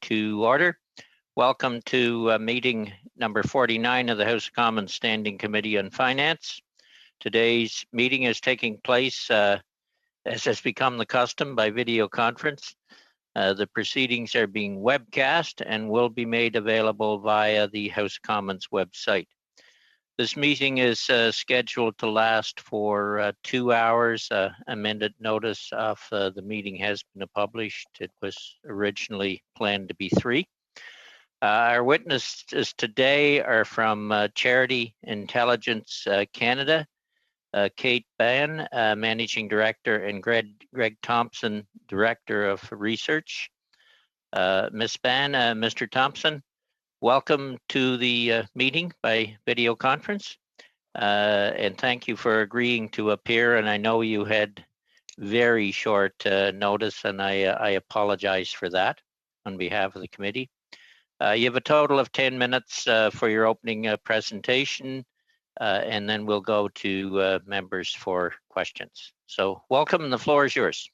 to order. Welcome to meeting number 49 of the House of Commons Standing Committee on Finance. Today's meeting is taking place, as has become the custom, by video conference. The proceedings are being webcast and will be made available via the House of Commons website. This meeting is scheduled to last for 2 hours. A minute notice of the meeting has been published. It was originally planned to be 3. Our witnesses today are from Charity Intelligence Canada, Kate Ban, Managing Director, and Greg Thompson, Director of Research. Ms. Ban, Mr. Thompson, welcome to the meeting by video conference, and thank you for agreeing to appear. And I know you had very short notice, and I apologize for that on behalf of the committee. You have a total of 10 minutes for your opening presentation, and then we'll go to members for questions. So welcome, the floor is yours.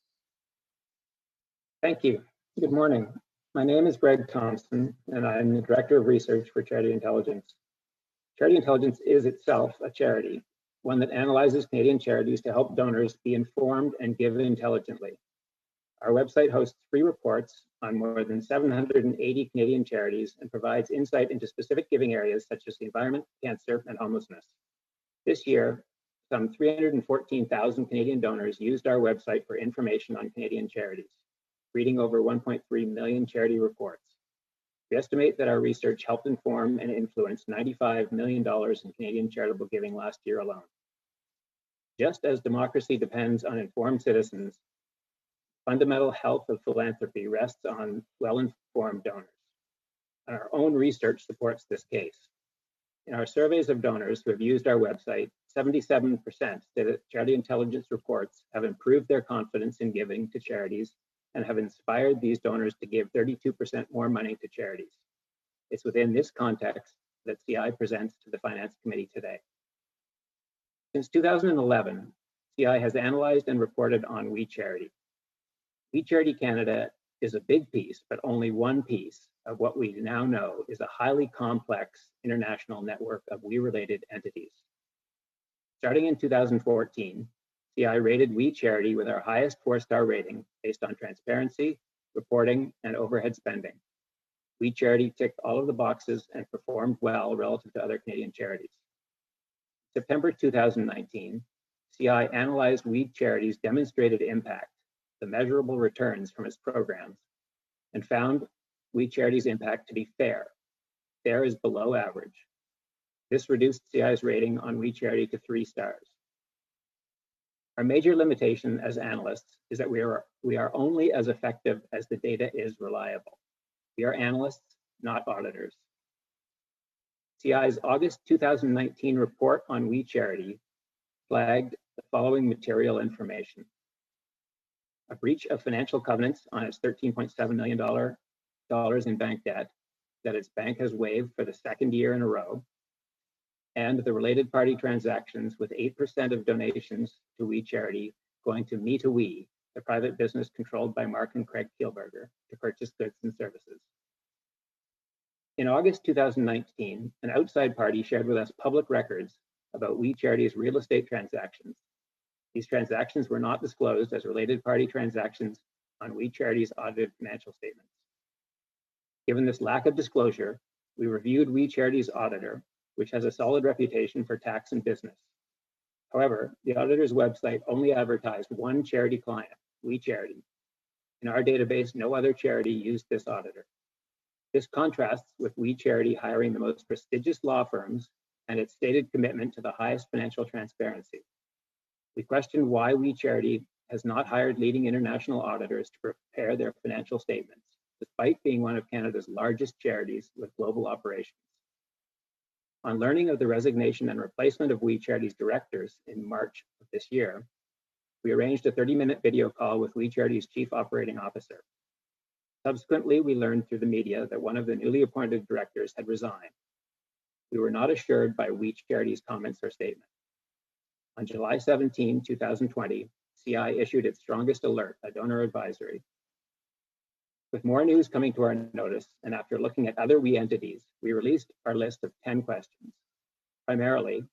Thank you. Good morning. My name is Greg Thompson, and I'm the Director of Research for Charity Intelligence. Charity Intelligence is itself a charity, one that analyzes Canadian charities to help donors be informed and give intelligently. Our website hosts free reports on more than 780 Canadian charities and provides insight into specific giving areas such as the environment, cancer, and homelessness. This year, some 314,000 Canadian donors used our website for information on Canadian charities, reading over 1.3 million charity reports. We estimate that our research helped inform and influence $95 million in Canadian charitable giving last year alone. Just as democracy depends on informed citizens, fundamental health of philanthropy rests on well-informed donors. And our own research supports this case. In our surveys of donors who have used our website, 77% say that Charity Intelligence reports have improved their confidence in giving to charities and have inspired these donors to give 32% more money to charities. It's within this context that CI presents to the Finance Committee today. Since 2011, CI has analyzed and reported on We Charity. We Charity Canada is a big piece, but only one piece of what we now know is a highly complex international network of We-related entities. Starting in 2014, CI rated We Charity with our highest 4-star rating based on transparency, reporting, and overhead spending. We Charity ticked all of the boxes and performed well relative to other Canadian charities. September 2019, CI analyzed We Charity's demonstrated impact, the measurable returns from its programs, and found We Charity's impact to be fair. Fair is below average. This reduced CI's rating on We Charity to 3 stars. Our major limitation as analysts is that we are only as effective as the data is reliable. We are analysts, not auditors. CI's August 2019 report on We Charity flagged the following material information: a breach of financial covenants on its $13.7 million in bank debt that its bank has waived for the 2nd year in a row, and the related party transactions with 8% of donations to We Charity going to Me to We, the private business controlled by Mark and Craig Kielberger, to purchase goods and services. In August 2019, an outside party shared with us public records about We Charity's real estate transactions. These transactions were not disclosed as related party transactions on We Charity's audited financial statements. Given this lack of disclosure, we reviewed We Charity's auditor, which has a solid reputation for tax and business. However, the auditor's website only advertised one charity client, We Charity. In our database, no other charity used this auditor. This contrasts with We Charity hiring the most prestigious law firms and its stated commitment to the highest financial transparency. We question why We Charity has not hired leading international auditors to prepare their financial statements, despite being one of Canada's largest charities with global operations. On learning of the resignation and replacement of We Charity's directors in March of this year, we arranged a 30-minute video call with We Charity's Chief Operating Officer. Subsequently, we learned through the media that one of the newly appointed directors had resigned. We were not assured by We Charity's comments or statement. On July 17, 2020, CI issued its strongest alert, a donor advisory. With more news coming to our notice, and after looking at other WE entities, we released our list of 10 questions. Primarily,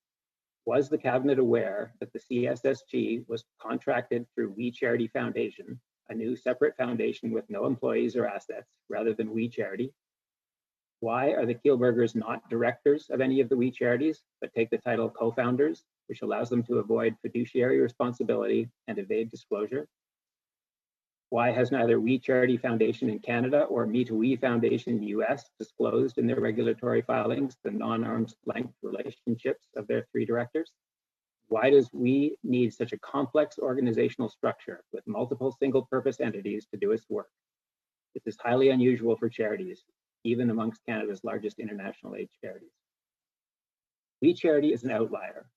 was the Cabinet aware that the CSSG was contracted through We Charity Foundation, a new separate foundation with no employees or assets, rather than We Charity? Why are the Kielburgers not directors of any of the We Charities, but take the title co-founders, which allows them to avoid fiduciary responsibility and evade disclosure? Why has neither We Charity Foundation in Canada or Me to We Foundation in the US disclosed in their regulatory filings the non-arm's length relationships of their 3 directors? Why does We need such a complex organizational structure with multiple single-purpose entities to do its work? This is highly unusual for charities, even amongst Canada's largest international aid charities. We Charity is an outlier.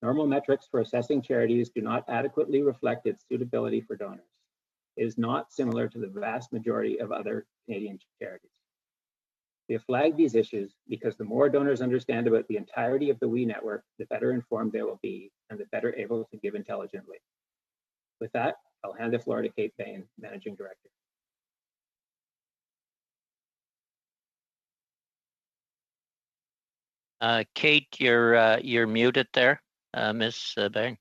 Normal metrics for assessing charities do not adequately reflect its suitability for donors. It is not similar to the vast majority of other Canadian charities. We have flagged these issues because the more donors understand about the entirety of the We network, the better informed they will be and the better able to give intelligently. With that, I'll hand the floor to Kate Bain, Managing Director. Kate, you're muted there, Miss Bain.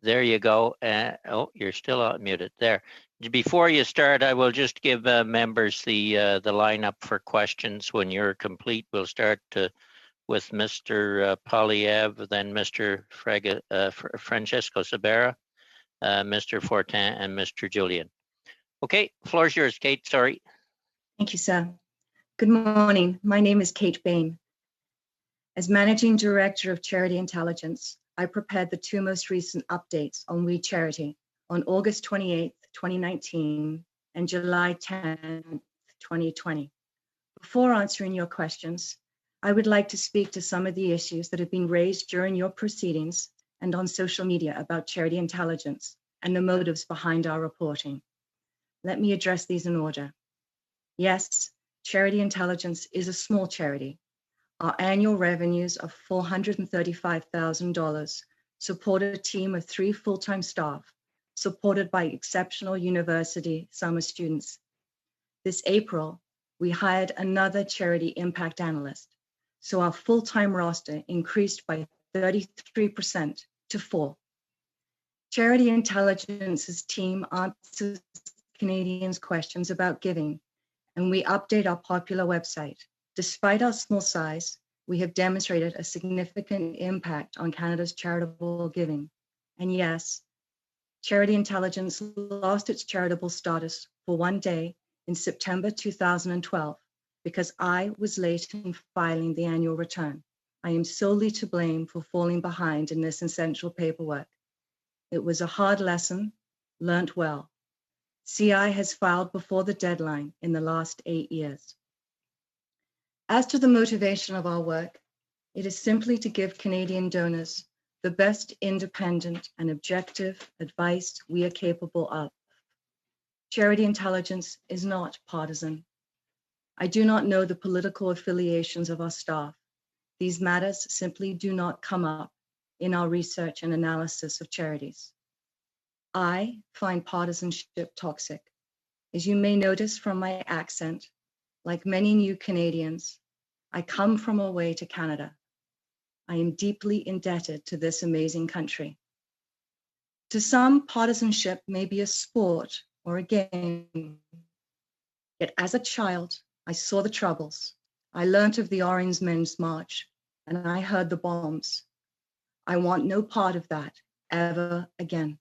There you go. Oh, you're still muted there. Before you start, I will just give members the lineup for questions. When you're complete, we'll start with Mr. Polyev, then Mr. Francesco Sabera, Mr. Fortin, and Mr. Julian. Okay, floor's yours, Kate. Sorry. Thank you, sir. Good morning. My name is Kate Bain. As Managing Director of Charity Intelligence, I prepared the 2 most recent updates on We Charity on August 28th, 2019 and July 10th, 2020. Before answering your questions, I would like to speak to some of the issues that have been raised during your proceedings and on social media about Charity Intelligence and the motives behind our reporting. Let me address these in order. Yes, Charity Intelligence is a small charity. Our annual revenues of $435,000 support a team of 3 full-time staff, supported by exceptional university summer students. This April, we hired another charity impact analyst, so our full-time roster increased by 33% to 4. Charity Intelligence's team answers Canadians' questions about giving, and we update our popular website. Despite our small size, we have demonstrated a significant impact on Canada's charitable giving. And yes, Charity Intelligence lost its charitable status for 1 day in September 2012 because I was late in filing the annual return. I am solely to blame for falling behind in this essential paperwork. It was a hard lesson, learnt well. CI has filed before the deadline in the last 8 years. As to the motivation of our work, it is simply to give Canadian donors the best independent and objective advice we are capable of. Charity Intelligence is not partisan. I do not know the political affiliations of our staff. These matters simply do not come up in our research and analysis of charities. I find partisanship toxic. As you may notice from my accent, like many new Canadians, I come from away to Canada. I am deeply indebted to this amazing country. To some, partisanship may be a sport or a game. Yet as a child, I saw the troubles. I learned of the Orange Men's March, and I heard the bombs. I want no part of that ever again.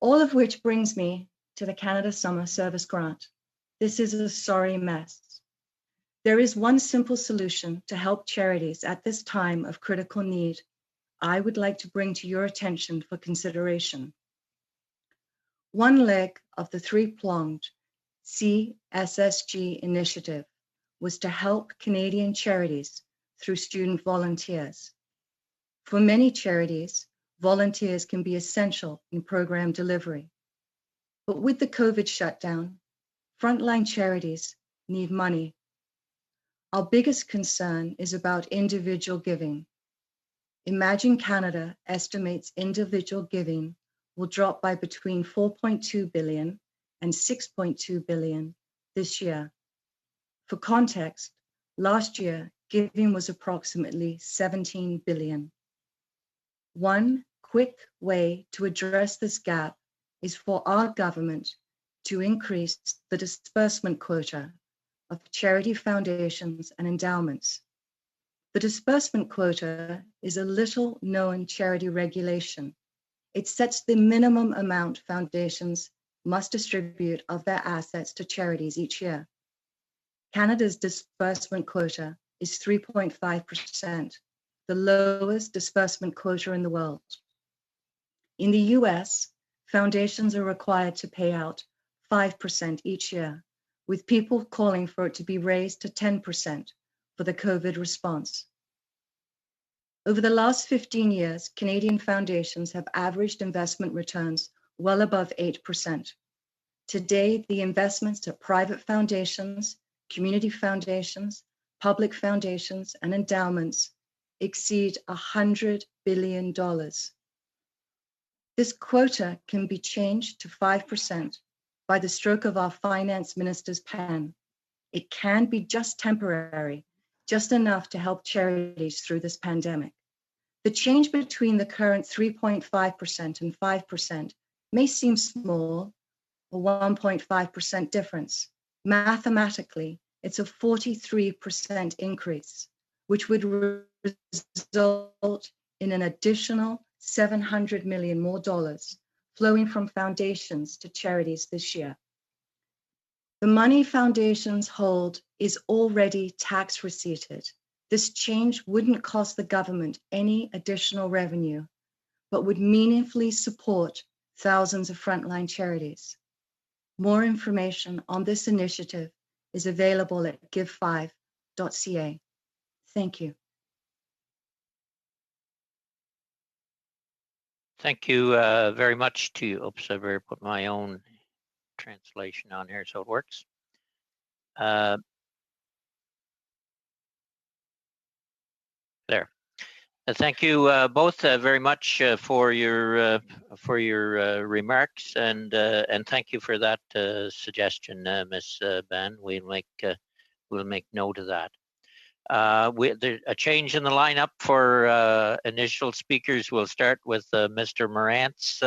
All of which brings me to the Canada Summer Service Grant. This is a sorry mess. There is one simple solution to help charities at this time of critical need I would like to bring to your attention for consideration. One leg of the 3-pronged CSSG initiative was to help Canadian charities through student volunteers. For many charities, volunteers can be essential in program delivery. But with the COVID shutdown, frontline charities need money. Our biggest concern is about individual giving. Imagine Canada estimates individual giving will drop by between $4.2 billion and 6.2 billion this year. For context, last year, giving was approximately 17 billion. One quick way to address this gap is for our government to increase the disbursement quota of charity foundations and endowments. The disbursement quota is a little known charity regulation. It sets the minimum amount foundations must distribute of their assets to charities each year. Canada's disbursement quota is 3.5%, the lowest disbursement quota in the world. In the US, foundations are required to pay out 5% each year, with people calling for it to be raised to 10% for the COVID response. Over the last 15 years, Canadian foundations have averaged investment returns well above 8%. Today, the investments to private foundations, community foundations, public foundations, and endowments exceed $100 billion. This quota can be changed to 5% by the stroke of our finance minister's pen. It can be just temporary, just enough to help charities through this pandemic. The change between the current 3.5% and 5% may seem small, a 1.5% difference. Mathematically, it's a 43% increase, which would result in an additional $700 million more dollars flowing from foundations to charities this year. The money foundations hold is already tax receipted. This change wouldn't cost the government any additional revenue, but would meaningfully support thousands of frontline charities. More information on this initiative is available at give5.ca. Thank you. Thank you very much to you. Oops, I better put my own translation on here so it works. There. Thank you both very much for your remarks, and thank you for that suggestion, Ms. Ban. We'll make note of that. There's a change in the lineup for initial speakers. We'll start with Mr. Morantz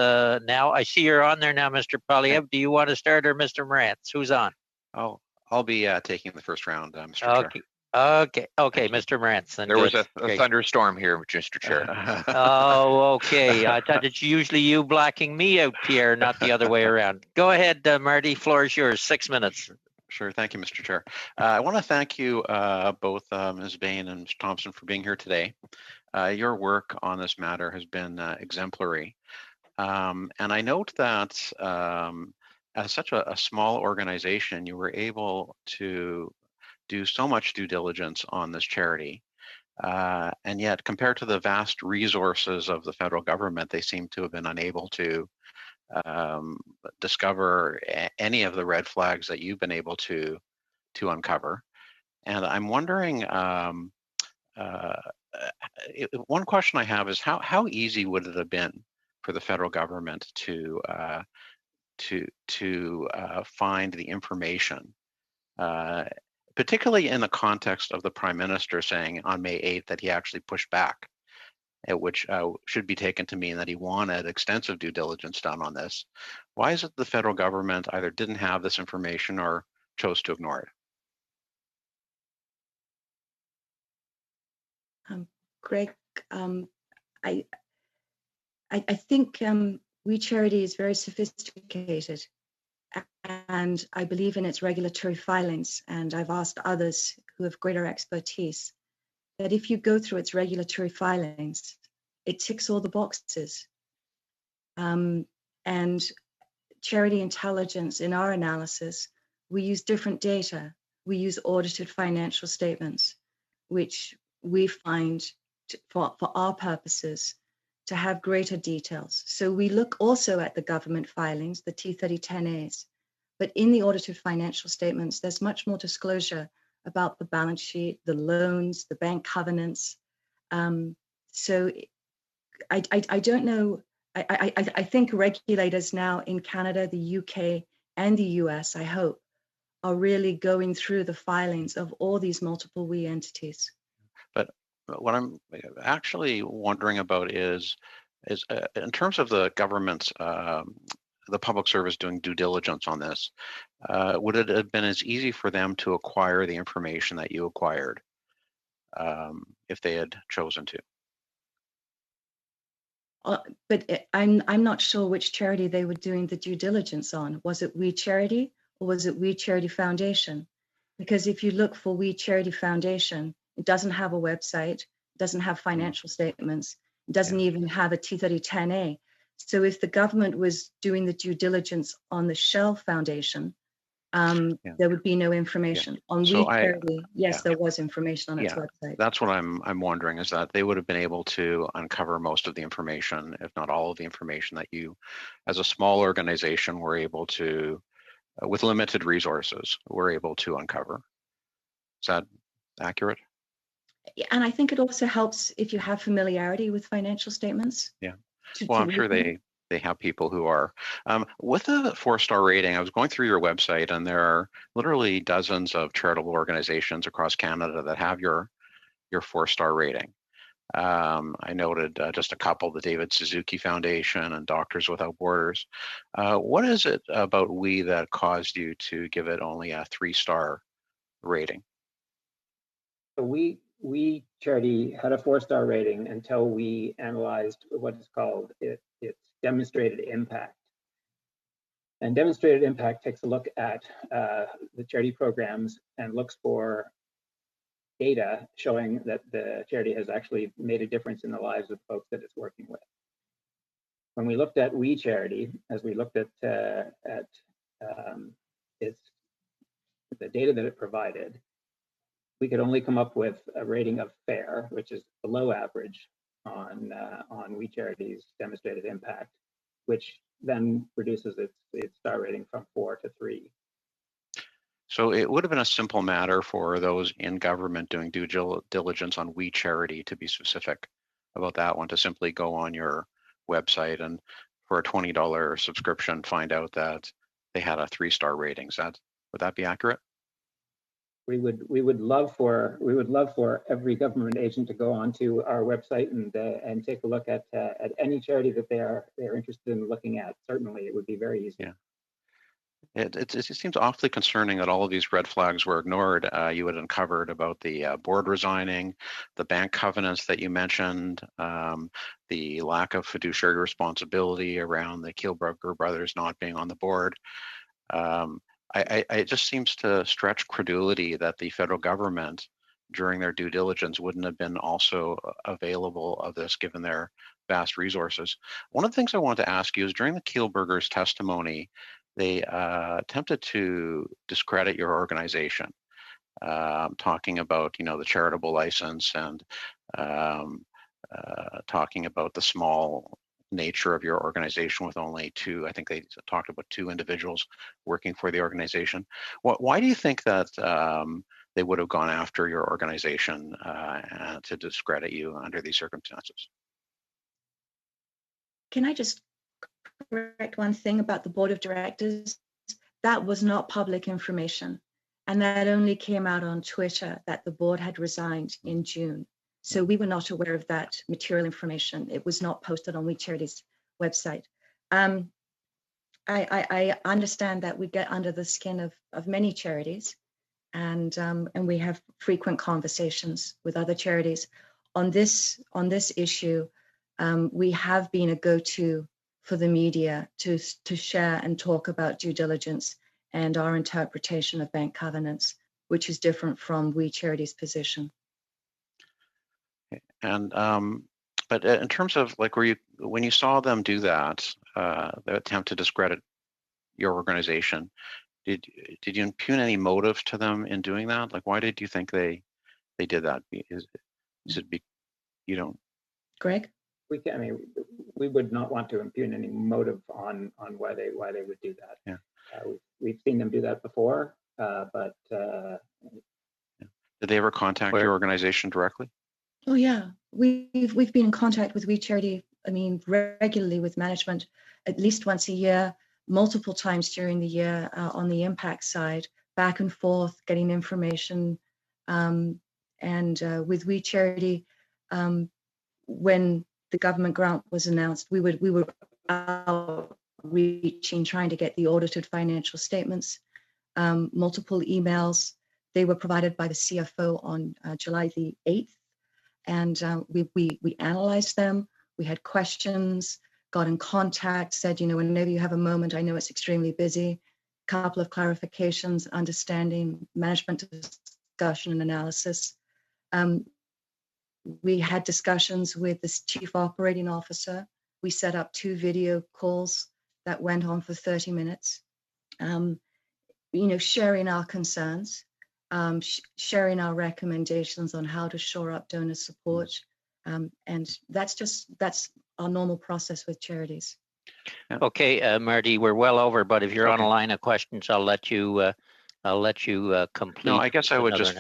now. I see you're on there now, Mr. Polyev. Do you want to start, or Mr. Morantz? Who's on? I'll be taking the first round, Mr. Chair. Okay, Mr. Morantz. There was a thunderstorm here, Mr. Chair. Oh, okay. I thought it's usually you blacking me out, Pierre, not the other way around. Go ahead, Marty. Floor is yours. 6 minutes. Sure. Thank you, Mr. Chair. I want to thank you both, Ms. Bain and Mr. Thompson, for being here today. Your work on this matter has been exemplary. And I note that as such a small organization, you were able to do so much due diligence on this charity. And yet, compared to the vast resources of the federal government, they seem to have been unable to discover any of the red flags that you've been able to uncover. And I'm wondering, one question I have is how easy would it have been for the federal government to find the information, particularly in the context of the Prime Minister saying on May 8th that he actually pushed back, which should be taken to mean that he wanted extensive due diligence done on this. Why is it the federal government either didn't have this information or chose to ignore it? Greg, I think We Charity is very sophisticated, and I believe in its regulatory filings, and I've asked others who have greater expertise that if you go through its regulatory filings, it ticks all the boxes. And Charity Intelligence, in our analysis, we use different data. We use audited financial statements, which we find for our purposes to have greater details. So we look also at the government filings, the T3010As, but in the audited financial statements, there's much more disclosure about the balance sheet, the loans, the bank covenants. So I don't know. I think regulators now in Canada, the UK, and the US, I hope, are really going through the filings of all these multiple we entities. But what I'm actually wondering about is in terms of the government's, the public service doing due diligence on this, would it have been as easy for them to acquire the information that you acquired if they had chosen to? But I'm not sure which charity they were doing the due diligence on. Was it We Charity or was it We Charity Foundation? Because if you look for We Charity Foundation, it doesn't have a website, it doesn't have financial statements, it doesn't even have a T3010A. So if the government was doing the due diligence on the Shell Foundation, there would be no information. On So We Charity, yes, there was information on its website. That's what I'm wondering, is that they would have been able to uncover most of the information, if not all of the information that you, as a small organization, were able to, with limited resources, were able to uncover. Is that accurate? And I think it also helps if you have familiarity with financial statements. Yeah. Well, I'm sure they have people who are. With the 4-star rating, I was going through your website, and there are literally dozens of charitable organizations across Canada that have your 4-star rating. I noted just a couple, the David Suzuki Foundation and Doctors Without Borders. What is it about We that caused you to give it only a 3-star rating? So we Charity had a 4-star rating until we analyzed what is called its demonstrated impact. And demonstrated impact takes a look at the charity programs and looks for data showing that the charity has actually made a difference in the lives of folks that it's working with. When we looked at We Charity, as we looked at the data that it provided, we could only come up with a rating of fair, which is below average on We Charity's demonstrated impact, which then reduces its star rating from 4 to 3. So it would have been a simple matter for those in government doing due diligence on We Charity to be specific about that one, to simply go on your website and for a $20 subscription find out that they had a 3-star rating. Would that be accurate? We would love for every government agent to go onto our website and take a look at any charity that they're interested in looking at. Certainly, it would be very easy. Yeah. It seems awfully concerning that all of these red flags were ignored. You had uncovered about the board resigning, the bank covenants that you mentioned, the lack of fiduciary responsibility around the Kielburger brothers not being on the board. It just seems to stretch credulity that the federal government, during their due diligence, wouldn't have been also available of this, given their vast resources. One of the things I wanted to ask you is, during the Kielburgers' testimony, they attempted to discredit your organization, talking about, the charitable license and talking about the small nature of your organization with only 2, I think they talked about 2 individuals working for the organization. Why do you think that they would have gone after your organization to discredit you under these circumstances? Can I just correct one thing about the board of directors? That was not public information. And that only came out on Twitter that the board had resigned in June. So we were not aware of that material information. It was not posted on We Charity's website. I understand that we get under the skin of many charities, and we have frequent conversations with other charities on this issue. We have been a go-to for the media to share and talk about due diligence and our interpretation of bank covenants, which is different from We Charity's position. And but in terms of when you saw them do that, the attempt to discredit your organization, did you impugn any motive to them in doing that? Why did you think they did that? Is it you don't? Greg? We would not want to impugn any motive on why they would do that. Yeah. We've seen them do that before, but. Did they ever contact your organization directly? Oh yeah, we've been in contact with We Charity. Regularly with management, at least once a year. multiple times during the year on the impact side, back and forth, getting information. And with We Charity, when the government grant was announced, we were outreaching, trying to get the audited financial statements, multiple emails. They were provided by the CFO on July the 8th. And we analyzed them. We had questions, got in contact, said, whenever you have a moment, I know it's extremely busy, a couple of clarifications, understanding, management discussion and analysis. We had discussions with the chief operating officer. We set up 2 video calls that went on for 30 minutes, sharing our concerns, sharing our recommendations on how to shore up donor support. And that's our normal process with charities. Okay, Marty, we're well over, but if you're on a line of questions, I'll let you complete. No, I guess I would just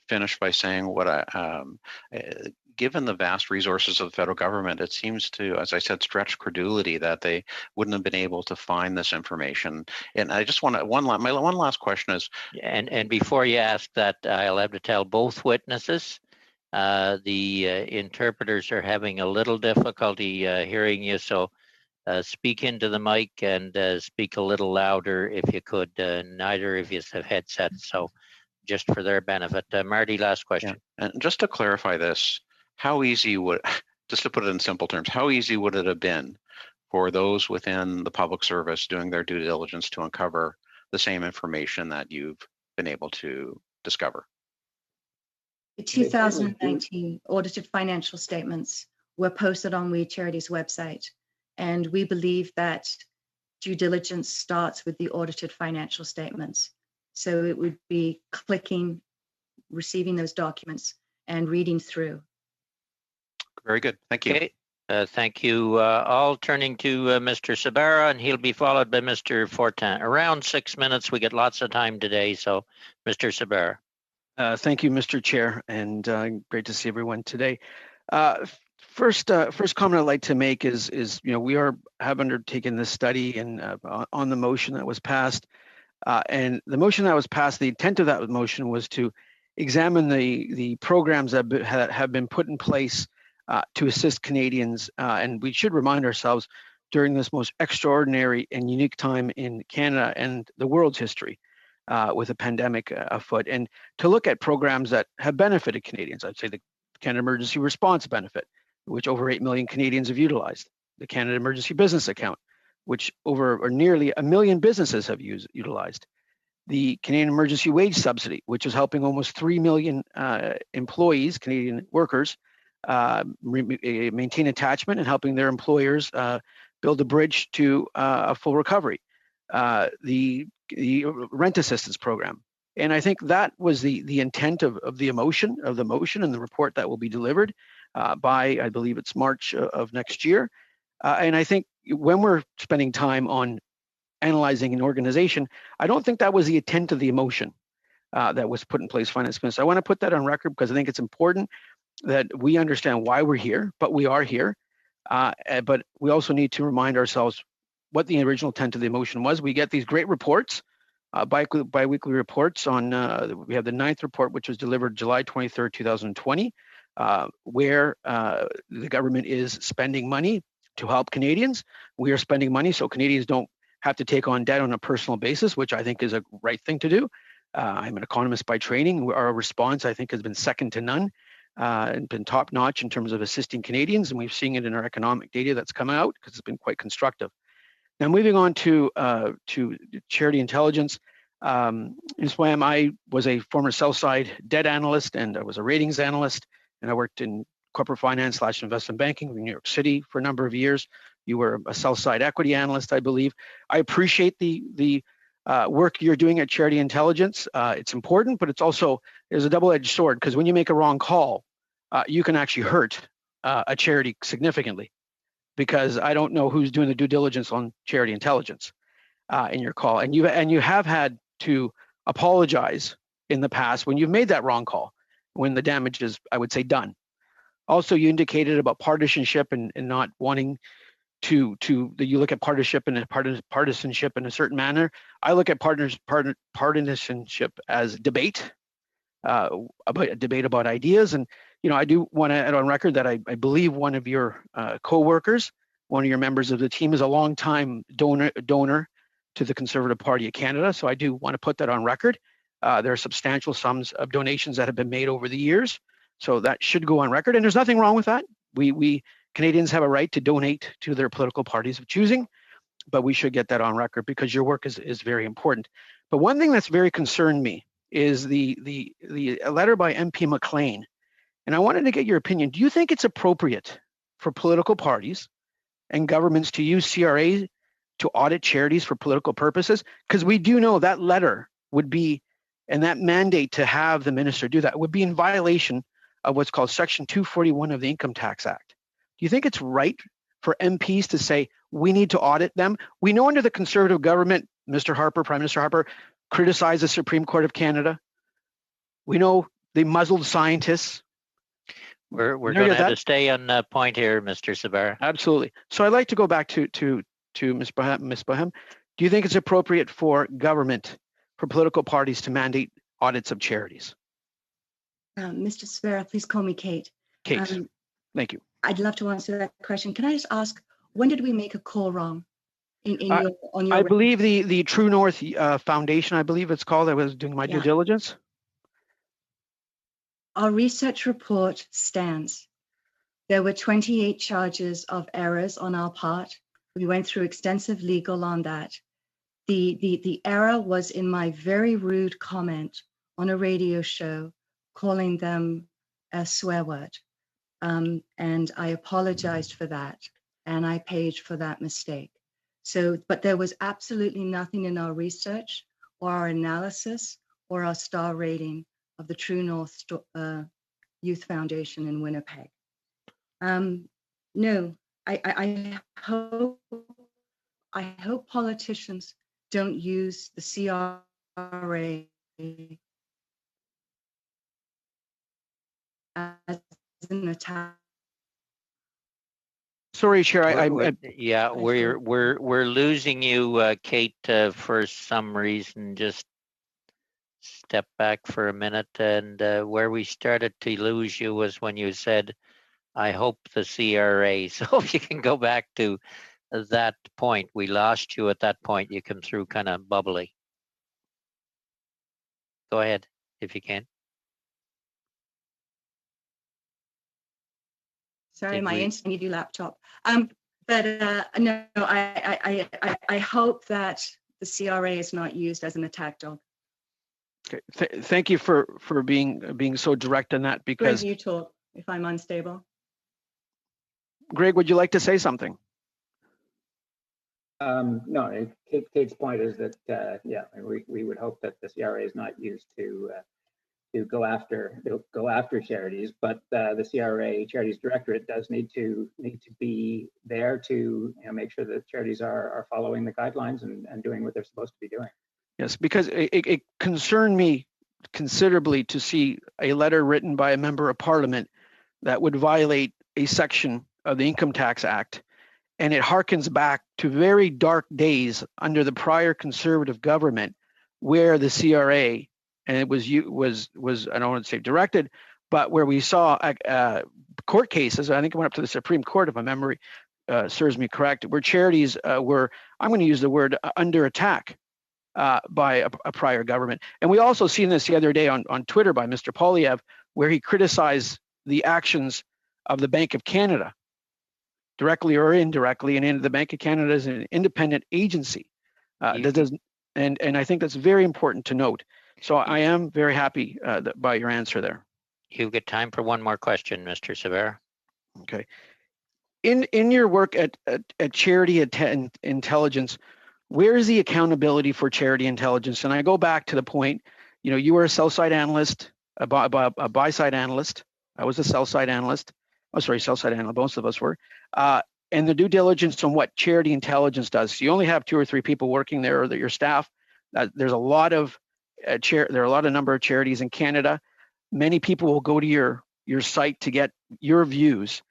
finish by saying what given the vast resources of the federal government, it seems to, as I said, stretch credulity that they wouldn't have been able to find this information. And I just want to, my one last question is. And before you ask that, I'll have to tell both witnesses, the interpreters are having a little difficulty hearing you, so speak into the mic and speak a little louder if you could. Neither of you have headsets, so just for their benefit. Marty, last question. Yeah. And just to clarify this, how easy would, just to put it in simple terms, how easy would it have been for those within the public service doing their due diligence to uncover the same information that you've been able to discover? The 2019 audited financial statements were posted on We Charity's website, and we believe that due diligence starts with the audited financial statements. So it would be clicking, receiving those documents, and reading through. Very good. Thank you. Okay. Thank you all. Turning to Mr. Sabara, and he'll be followed by Mr. Fortin. Around 6 minutes. We get lots of time today, so Mr. Sabara. Thank you, Mr. Chair, and great to see everyone today. First comment I'd like to make is we have undertaken this study and on the motion that was passed, and the motion that was passed. The intent of that motion was to examine the programs that have been put in place to assist Canadians, and we should remind ourselves during this most extraordinary and unique time in Canada and the world's history with a pandemic afoot, and to look at programs that have benefited Canadians. I'd say the Canada Emergency Response Benefit, which over 8 million Canadians have utilized, the Canada Emergency Business Account, which nearly 1 million businesses have utilized, the Canadian Emergency Wage Subsidy, which is helping almost 3 million employees, Canadian workers, maintain attachment and helping their employers build a bridge to a full recovery, the rent assistance program. And I think that was the intent of the motion and the report that will be delivered by, I believe it's March of next year. And I think when we're spending time on analyzing an organization, I don't think that was the intent of the motion that was put in place, Finance Minister. I want to put that on record because I think it's important that we understand why we're here, but we are here. But we also need to remind ourselves what the original intent of the motion was. We get these great reports, bi-weekly reports on, we have the 9th report, which was delivered July 23rd, 2020, where the government is spending money to help Canadians. We are spending money so Canadians don't have to take on debt on a personal basis, which I think is a right thing to do. I'm an economist by training. Our response, I think, has been second to none and been top notch in terms of assisting Canadians. And we've seen it in our economic data that's come out because it's been quite constructive. Now, moving on to charity intelligence. In SWAM, I was a former sell-side debt analyst and I was a ratings analyst, and I worked in corporate finance / investment banking in New York City for a number of years. You were a sell-side equity analyst, I believe. I appreciate the work you're doing at Charity Intelligence. It's important, but there's a double-edged sword, because when you make a wrong call, you can actually hurt a charity significantly, because I don't know who's doing the due diligence on Charity Intelligence in your call. And you have had to apologize in the past when you've made that wrong call, when the damage is, I would say, done. Also, you indicated about partisanship and not wanting you look at partisanship in a certain manner. I look at partisanship as debate, about a debate about ideas. And I do want to add on record that I believe one of your co-workers, one of your members of the team, is a long-time donor to the Conservative Party of Canada. So I do want to put that on record. There are substantial sums of donations that have been made over the years, so that should go on record. And there's nothing wrong with that. We Canadians have a right to donate to their political parties of choosing, but we should get that on record because your work is very important. But one thing that's very concerned me is the letter by MP McLean, and I wanted to get your opinion. Do you think it's appropriate for political parties and governments to use CRA to audit charities for political purposes? Because we do know that letter would be, and that mandate to have the minister do that would be in violation of what's called Section 241 of the Income Tax Act. Do you think it's right for MPs to say, we need to audit them? We know under the Conservative government, Prime Minister Harper, criticized the Supreme Court of Canada. We know they muzzled scientists. We're going to have to stay on point here, Mr. Sabara. Absolutely. So I'd like to go back to Ms. Bohem. Do you think it's appropriate for government, for political parties to mandate audits of charities? Mr. Sabara, please call me Kate. Kate, thank you. I'd love to answer that question. Can I just ask, when did we make a call wrong? I believe the True North Foundation, I believe it's called. I was doing my due diligence. Our research report stands. There were 28 charges of errors on our part. We went through extensive legal on that. The error was in my very rude comment on a radio show, calling them a swear word. And I apologized for that, and I paid for that mistake. So, but there was absolutely nothing in our research or our analysis or our star rating of the True North Youth Foundation in Winnipeg. No, I hope politicians don't use the CRA as an attack. Sorry, Chair. We're losing you, Kate, for some reason. Just step back for a minute. And where we started to lose you was when you said, "I hope the CRA." So if you can go back to that point, we lost you at that point. You come through kind of bubbly. Go ahead if you can. Sorry, my instant EV laptop. No, I hope that the CRA is not used as an attack dog. Okay, thank you for being so direct on that. Because Greg, you talk if I'm unstable. Greg, would you like to say something? No, Kate's point is that we would hope that the CRA is not used to go after charities, but the CRA Charities Directorate does need to be there to make sure that charities are following the guidelines and doing what they're supposed to be doing. Yes, because it concerned me considerably to see a letter written by a member of Parliament that would violate a section of the Income Tax Act, and it harkens back to very dark days under the prior Conservative government, where the CRA, and it was I don't want to say directed, but where we saw court cases. I think it went up to the Supreme Court, if my memory serves me correct, where charities were, I'm going to use the word, under attack by a prior government. And we also seen this the other day on Twitter by Mr. Polyev, where he criticized the actions of the Bank of Canada, directly or indirectly, and the Bank of Canada is an independent agency. And I think that's very important to note. So I am very happy by your answer there. You've got time for one more question, Mr. Sabara. Okay. In your work at Charity Intelligence, where is the accountability for Charity Intelligence? And I go back to the point, you were a sell-side analyst, a buy-side analyst. I was a sell-side analyst. Oh, sorry, sell-side analyst. Most of us were. And the due diligence on what Charity Intelligence does. So you only have 2 or 3 people working there, or your staff. There's a lot of there are a lot of number of charities in Canada. Many people will go to your site to get your views.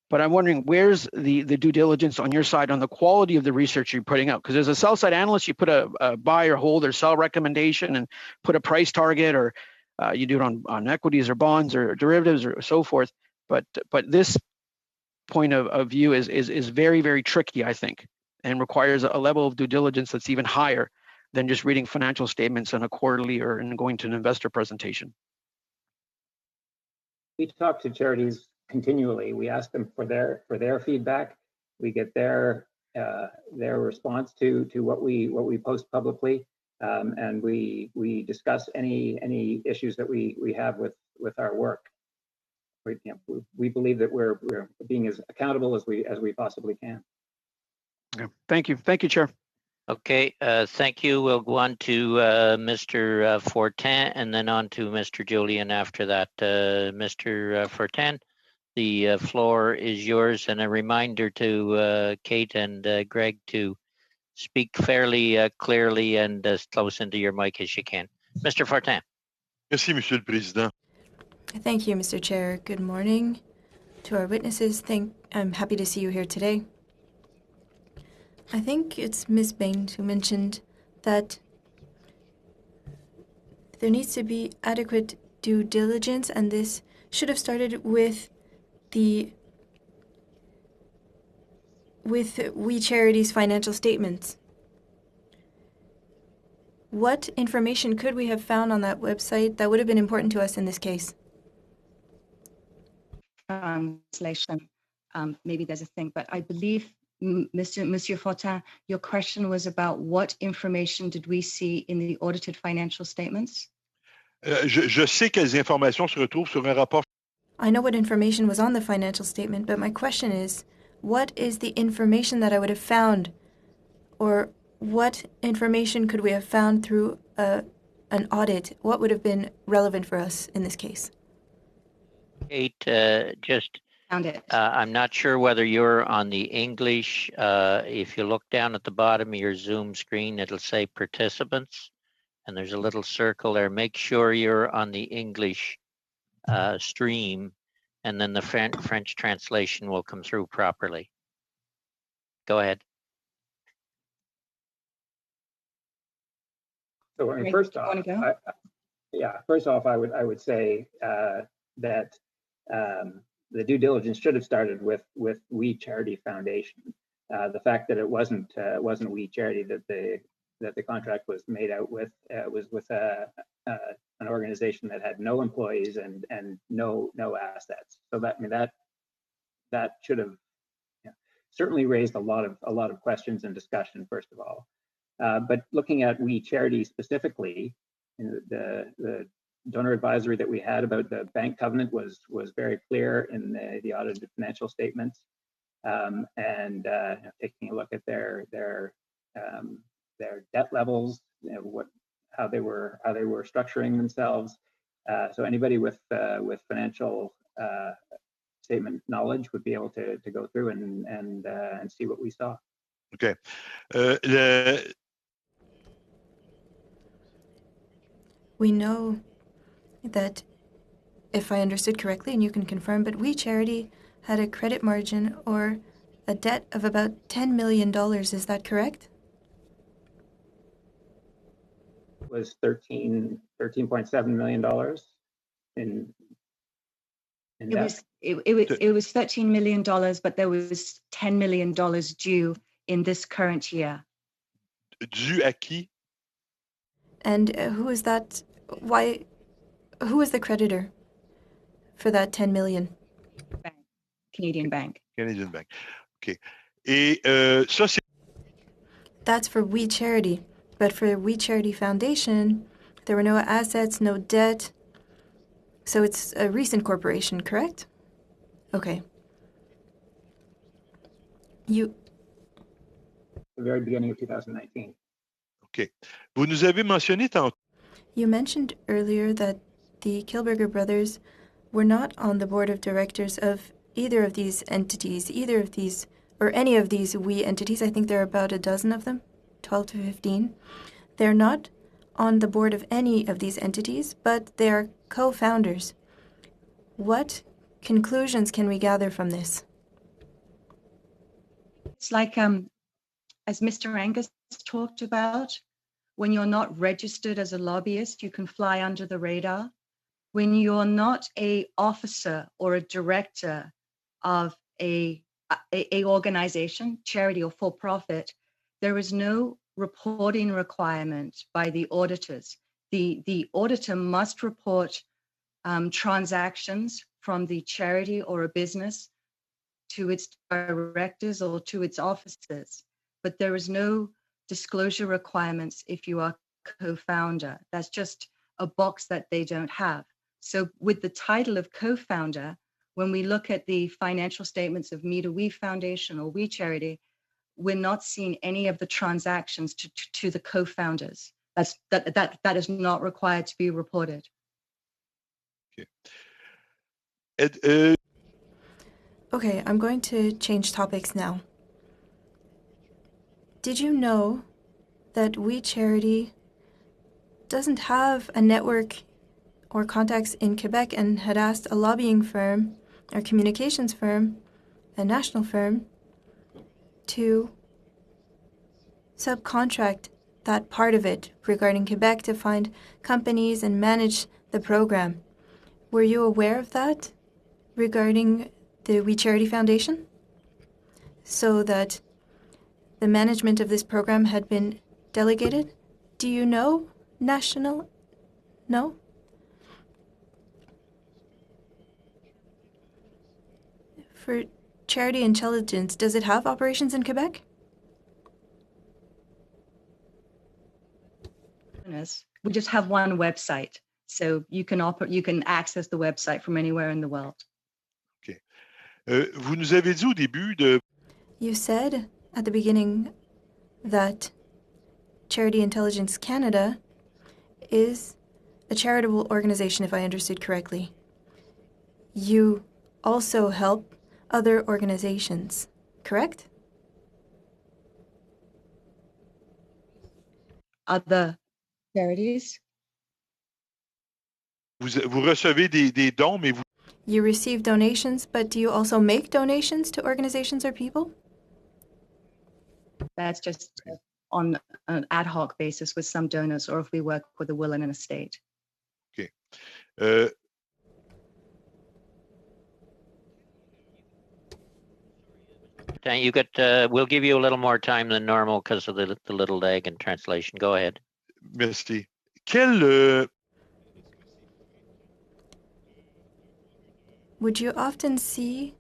But I'm wondering, where's the due diligence on your side on the quality of the research you're putting out? Because as a sell side analyst, you put a buy or hold or sell recommendation and put a price target, or you do it on equities or bonds or derivatives or so forth. But this point of view is very, very tricky, I think, and requires a level of due diligence that's even higher than just reading financial statements on a quarterly or in going to an investor presentation. We talk to charities continually. We ask them for their feedback. We get their response to what we post publicly, and we discuss any issues that we have with our work. We believe that we're being as accountable as we possibly can. Yeah. Thank you, Chair. Okay, thank you. We'll go on to Mr. Fortin and then on to Mr. Julian after that. Mr. Fortin, the floor is yours, and a reminder to Kate and Greg to speak fairly clearly and as close into your mic as you can. Mr. Fortin. Merci, Monsieur le Président. Thank you, Mr. Chair. Good morning to our witnesses. I'm happy to see you here today. I think it's Ms. Bain who mentioned that there needs to be adequate due diligence, and this should have started with We Charity's financial statements. What information could we have found on that website that would have been important to us in this case? Maybe there's a thing, but I believe, Monsieur Fortin, your question was about what information did we see in the audited financial statements? Je sais quelles informations se retrouvent sur un rapport. I know what information was on the financial statement, but my question is, what is the information that I would have found, or what information could we have found through an audit? What would have been relevant for us in this case? Kate, just Found it. I'm not sure whether you're on the English. If you look down at the bottom of your Zoom screen, it'll say participants, and there's a little circle there. Make sure you're on the English stream, and then the French translation will come through properly. Go ahead. So first off, I would say that the due diligence should have started with We Charity Foundation. The fact that it wasn't We Charity that the contract was made out with was with an organization that had no employees and no assets. So that should have certainly raised a lot of questions and discussion, first of all. But looking at We Charity specifically, the donor advisory that we had about the bank covenant was very clear in the audited financial statements, and taking a look at their debt levels, how they were structuring themselves. So anybody with financial statement knowledge would be able to go through and see what we saw. Okay. We know that, if I understood correctly, and you can confirm, but We Charity had a credit margin or a debt of about $10 million. Is that correct? It was $13.7 million in debt. It was $13 million, but there was $10 million due in this current year. Dû à qui? And who is that? Who is the creditor for that $10 million? Bank. Canadian Bank. Canadian Bank. Okay. Et ça, c'est... That's for We Charity. But for We Charity Foundation, there were no assets, no debt. So it's a recent corporation, correct? Okay. The very beginning of 2019. Okay. Vous nous avez mentionné tantôt. You mentioned earlier that the Kilberger brothers were not on the board of directors of either of these entities, or any of these We entities. I think there are about a dozen of them, 12 to 15. They're not on the board of any of these entities, but they are co-founders. What conclusions can we gather from this? it's like, as Mr. Angus talked about, when you're not registered as a lobbyist, you can fly under the radar. When you're not a officer or a director of a organization, charity or for profit, there is no reporting requirement by the auditors. The auditor must report transactions from the charity or a business to its directors or to its officers, but there is no disclosure requirements if you are co-founder. That's just a box that they don't have. So with the title of co-founder, when we look at the financial statements of Me to We Foundation or We Charity, we're not seeing any of the transactions to the co-founders. That is not required to be reported. Okay. Okay, I'm going to change topics now. Did you know that We Charity doesn't have a network or contacts in Quebec and had asked a lobbying firm or communications firm, a national firm, to subcontract that part of it regarding Quebec to find companies and manage the program? Were you aware of that regarding the We Charity Foundation? So that the management of this program had been delegated? Do you know national? No? For Charity Intelligence, does it have operations in Quebec? We just have one website, so you can access the website from anywhere in the world. Okay. Vous nous avez dit au début de... You said at the beginning that Charity Intelligence Canada is a charitable organization, if I understood correctly. You also help other organizations, correct? Other charities. Vous recevez des dons, mais vous... You receive donations, but do you also make donations to organizations or people? That's just on an ad hoc basis with some donors, or if we work with a will and an estate. Okay. You got. We'll give you a little more time than normal because of the little lag in translation. Go ahead. Merci. Would you often see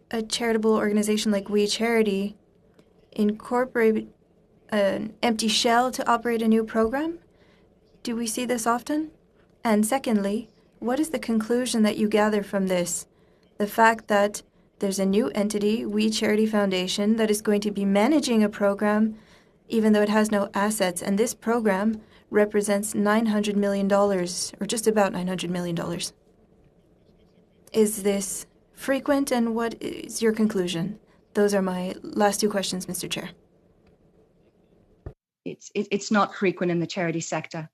a charitable organization like We Charity incorporate an empty shell to operate a new program? Do we see this often? And secondly, what is the conclusion that you gather from this? The fact that there's a new entity, We Charity Foundation, that is going to be managing a program even though it has no assets, and this program represents $900 million, or just about $900 million. Is this frequent, and what is your conclusion? Those are my last two questions, Mr. Chair. It's not frequent in the charity sector.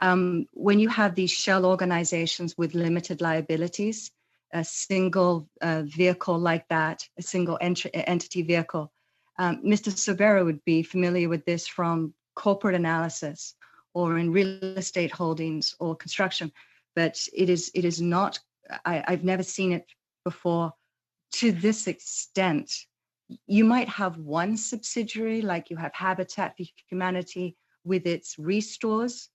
When you have these shell organizations with limited liabilities, a single vehicle like that, a single entity vehicle, Mr. Sobera would be familiar with this from corporate analysis or in real estate holdings or construction, but it is not, I've never seen it before to this extent. You might have one subsidiary, like you have Habitat for Humanity with its restores,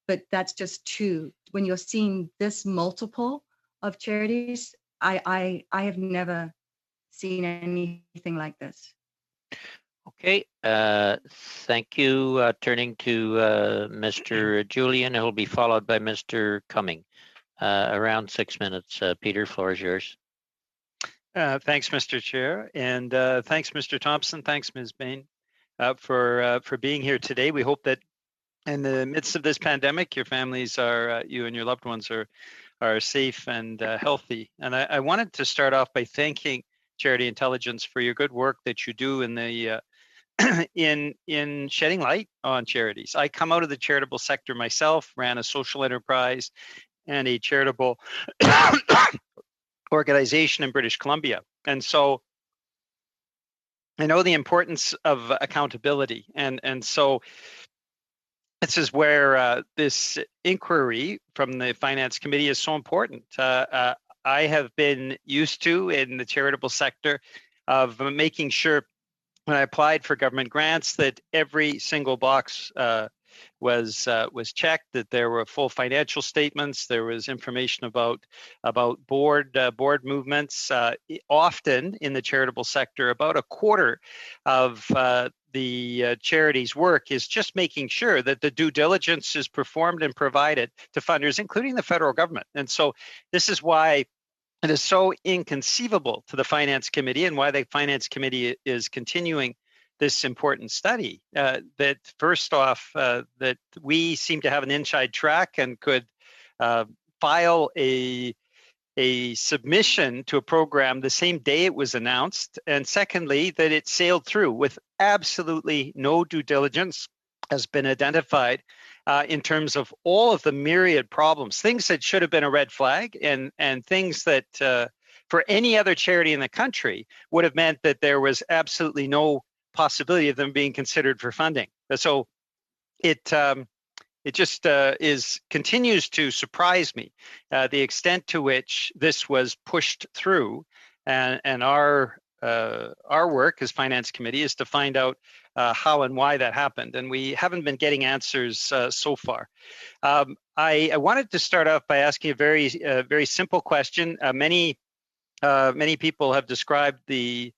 but that's just two. When you're seeing this multiple of charities, I have never seen anything like this. Okay, thank you. Turning to Mr. Julian, who will be followed by Mr. Cumming. Around 6 minutes. Peter, floor is yours. Thanks, Mr. Chair, and thanks, Mr. Thompson. Thanks, Ms. Bain, for being here today. We hope that in the midst of this pandemic, your families are, you and your loved ones are safe and healthy. And I wanted to start off by thanking Charity Intelligence for your good work that you do in the in shedding light on charities. I come out of the charitable sector myself, ran a social enterprise and a charitable organization in British Columbia. And so I know the importance of accountability, and so this is where this inquiry from the Finance Committee is so important. I have been used to in the charitable sector of making sure when I applied for government grants that every single box was checked, that there were full financial statements, there was information about board movements. Often in the charitable sector, about a quarter of the charity's work is just making sure that the due diligence is performed and provided to funders, including the federal government. And so this is why it is so inconceivable to the Finance Committee, and why the Finance Committee is continuing this important study, that first off, that we seem to have an inside track and could file a submission to a program the same day it was announced. And secondly, that it sailed through with absolutely no due diligence has been identified in terms of all of the myriad problems, things that should have been a red flag, and things that for any other charity in the country would have meant that there was absolutely no possibility of them being considered for funding. So it just continues to surprise me the extent to which this was pushed through, and our work as Finance Committee is to find out how and why that happened, and we haven't been getting answers so far. I wanted to start off by asking a very simple question. Many people have described the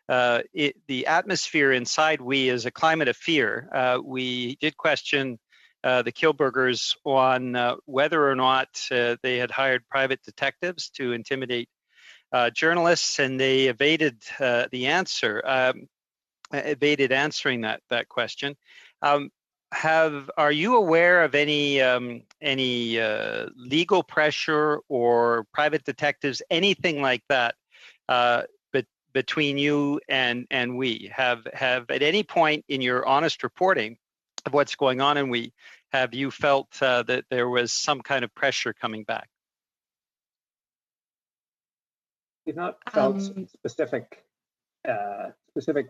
atmosphere inside WE as a climate of fear. We did question the Kilburgers on whether or not they had hired private detectives to intimidate journalists, and they evaded evaded answering that question. Are you aware of any legal pressure or private detectives, anything like that, between you and we? Have at any point in your honest reporting of what's going on in we, have you felt that there was some kind of pressure coming back? We've not felt specific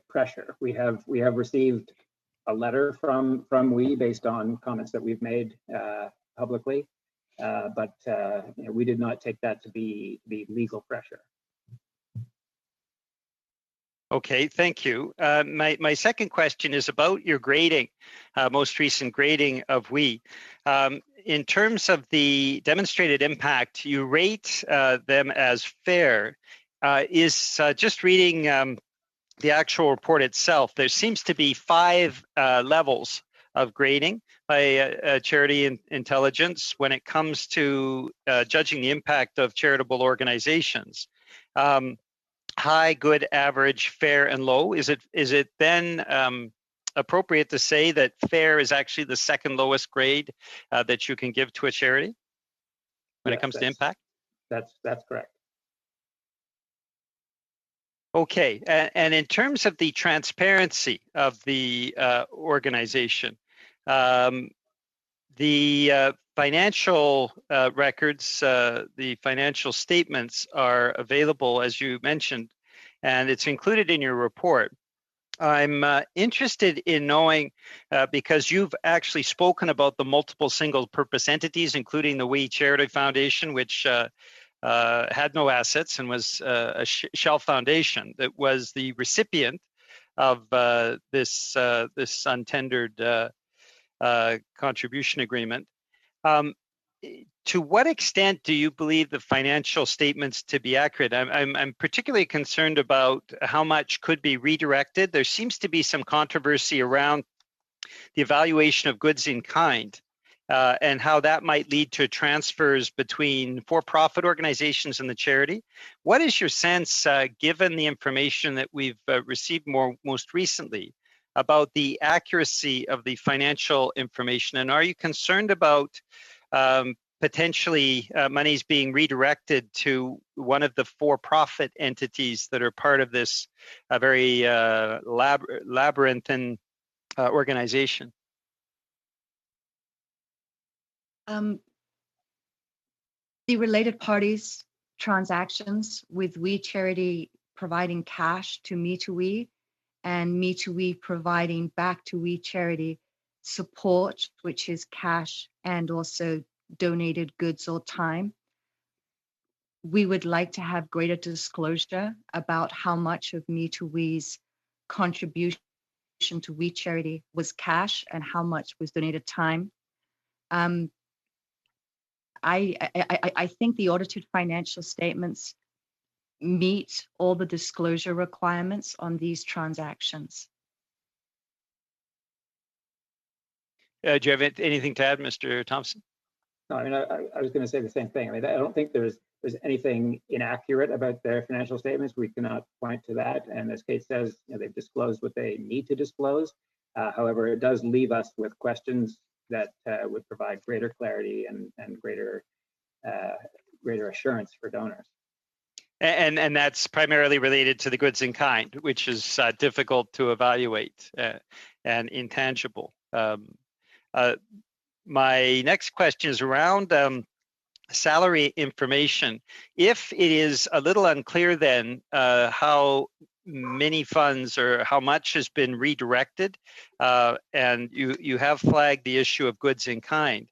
pressure. We have received a letter from we based on comments that we've made publicly, but we did not take that to be legal pressure. Okay, thank you. My second question is about your grading, most recent grading of we. In terms of the demonstrated impact, you rate them as fair. Just reading the actual report itself, there seems to be 5 levels of grading by Charity Intelligence when it comes to judging the impact of charitable organizations. High, good, average, fair, and low. Is it then appropriate to say that fair is actually the second lowest grade that you can give to a charity when it comes to impact? That's correct. Okay, and in terms of the transparency of the organization, the financial records, the financial statements are available, as you mentioned, and it's included in your report. I'm interested in knowing, because you've actually spoken about the multiple single-purpose entities, including the We Charity Foundation, which had no assets and was a shell foundation that was the recipient of this untendered contribution agreement. To what extent do you believe the financial statements to be accurate? I'm particularly concerned about how much could be redirected. There seems to be some controversy around the evaluation of goods in kind and how that might lead to transfers between for-profit organizations and the charity. What is your sense, given the information that we've received most recently, about the accuracy of the financial information? And are you concerned about potentially monies being redirected to one of the for-profit entities that are part of this very labyrinthine organization? The related parties transactions with We Charity providing cash to Me to We and Me to We providing back to We Charity support, which is cash and also donated goods or time. We would like to have greater disclosure about how much of Me to We's contribution to We Charity was cash and how much was donated time. I think the audited financial statements meet all the disclosure requirements on these transactions. Do you have anything to add, Mr. Thompson? No, I mean, I was going to say the same thing. I mean, I don't think there's anything inaccurate about their financial statements. We cannot point to that. And as Kate says, they've disclosed what they need to disclose. However, it does leave us with questions that would provide greater clarity and greater assurance for donors. And that's primarily related to the goods in kind, which is difficult to evaluate and intangible. My next question is around salary information. If it is a little unclear then how many funds or how much has been redirected, and you have flagged the issue of goods in kind,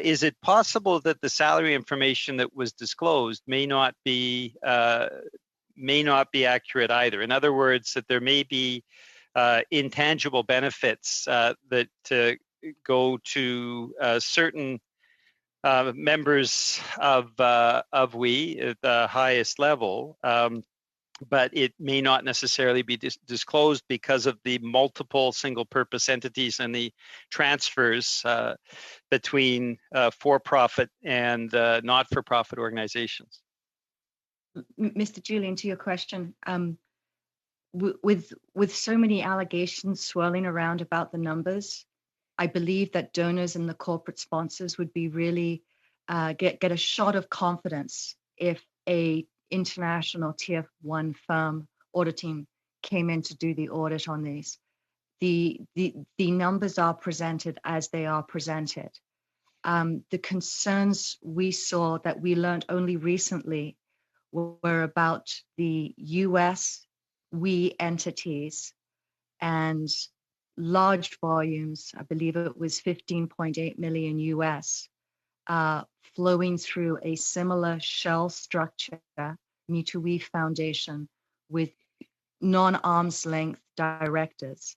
is it possible that the salary information that was disclosed may not be accurate either? In other words, that there may be intangible benefits that go to certain members of we at the highest level, but it may not necessarily be disclosed because of the multiple single-purpose entities and the transfers between for-profit and not-for-profit organizations. Mr. Julian, to your question, with so many allegations swirling around about the numbers, I believe that donors and the corporate sponsors would be really get a shot of confidence if a international tier 1 firm auditing came in to do the audit on these. The numbers are presented as they are presented. The concerns we saw that we learned only recently were about the US we entities and large volumes, I believe it was 15.8 million US, flowing through a similar shell structure, Me to We Foundation, with non-arm's length directors.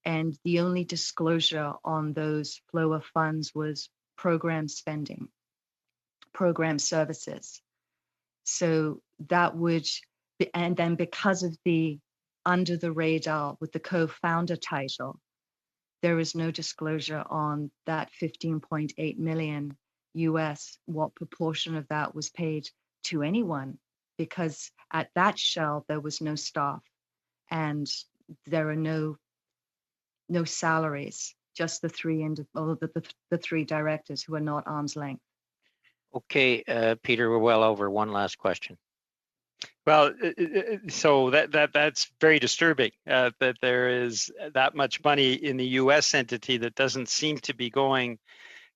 And the only disclosure on those flow of funds was program spending, program services. So that would, and then because of the under the radar with the co-founder title, there is no disclosure on that 15.8 million US, what proportion of that was paid to anyone, because at that shell, there was no staff and there are no salaries, just the three directors who are not arm's length. Okay, Peter, we're well over. One last question. Well, so that's very disturbing that there is that much money in the U.S. entity that doesn't seem to be going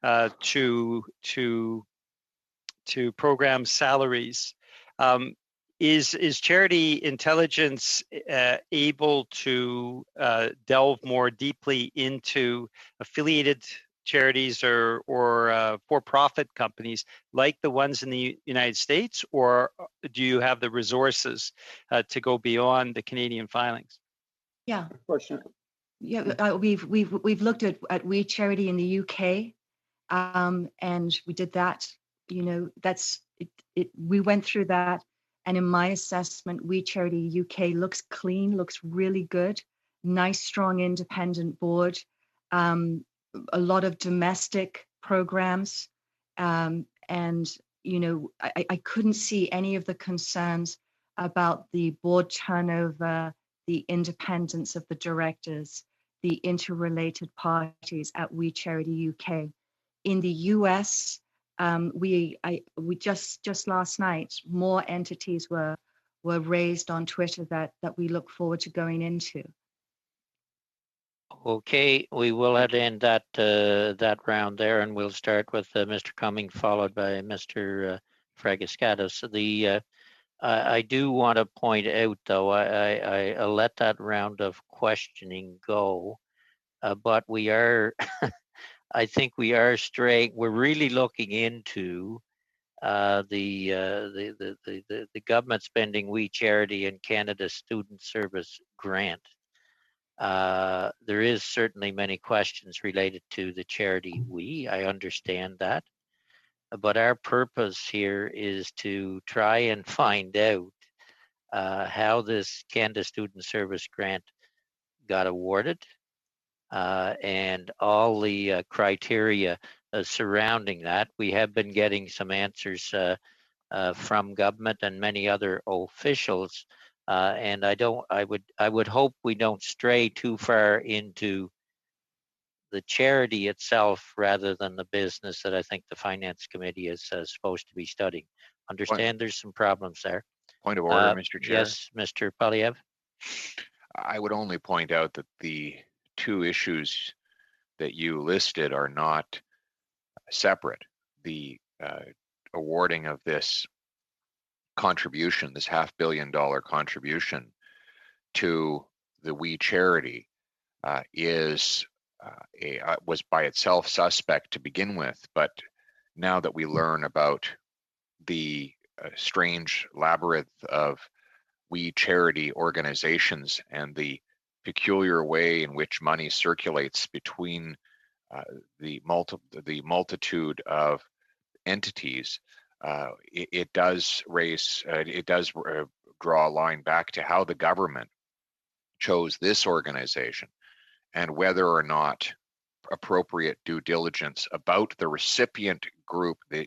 to program salaries. Is Charity Intelligence able to delve more deeply into affiliated charities or for-profit companies like the ones in the United States, or do you have the resources to go beyond the Canadian filings? Yeah, Unfortunately. Yeah, we've looked at We Charity in the UK, and we did that. That's it. We went through that, and in my assessment, We Charity UK looks clean, looks really good, nice, strong, independent board. A lot of domestic programs, and I couldn't see any of the concerns about the board turnover, the independence of the directors, the interrelated parties at We Charity UK. In the US, we just last night, more entities were raised on Twitter that we look forward to going into. Okay, we will end that round there, and we'll start with Mr. Cumming, followed by Mr. Fragiskatos. I do want to point out, though, I let that round of questioning go, but we are, I think we are straight. We're really looking into the government spending We Charity and Canada Student Service Grant. There is certainly many questions related to the charity We. I understand that. But our purpose here is to try and find out how this Canada Student Service Grant got awarded and all the criteria surrounding that. We have been getting some answers from government and many other officials, and I would hope we don't stray too far into the charity itself rather than the business that I think the Finance Committee is supposed to be studying. Understand there's some problems there. Point of order, Mr. Chair. Yes, Mr. Polyev. I would only point out that the two issues that you listed are not separate. The awarding of this contribution, this $500 million contribution to the We Charity was by itself suspect to begin with, but now that we learn about the strange labyrinth of We Charity organizations and the peculiar way in which money circulates between the multitude of entities, it does draw a line back to how the government chose this organization and whether or not appropriate due diligence about the recipient group, the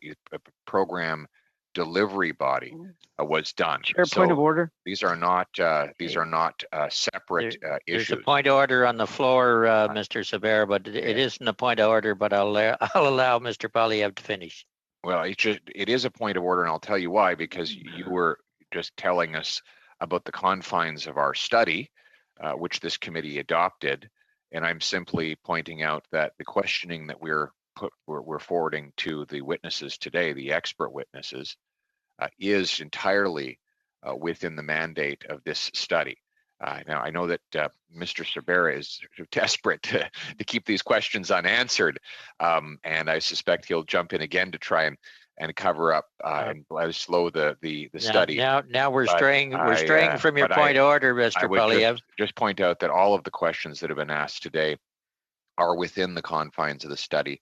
program delivery body, was done. Chair, point of order. These are not separate issues. There's a point of order on the floor, Mr. Sabera, but it isn't a point of order. But I'll allow Mr. Polyev to finish. Well, it is a point of order, and I'll tell you why. Because you were just telling us about the confines of our study, which this committee adopted, and I'm simply pointing out that the questioning that we're forwarding to the witnesses today, the expert witnesses, is entirely within the mandate of this study. Now, I know that Mr. Sabera is desperate to keep these questions unanswered, and I suspect he'll jump in again to try and cover up and slow the study. Now we're straying from your point of order, Mr. Polyev. Just point out that all of the questions that have been asked today are within the confines of the study,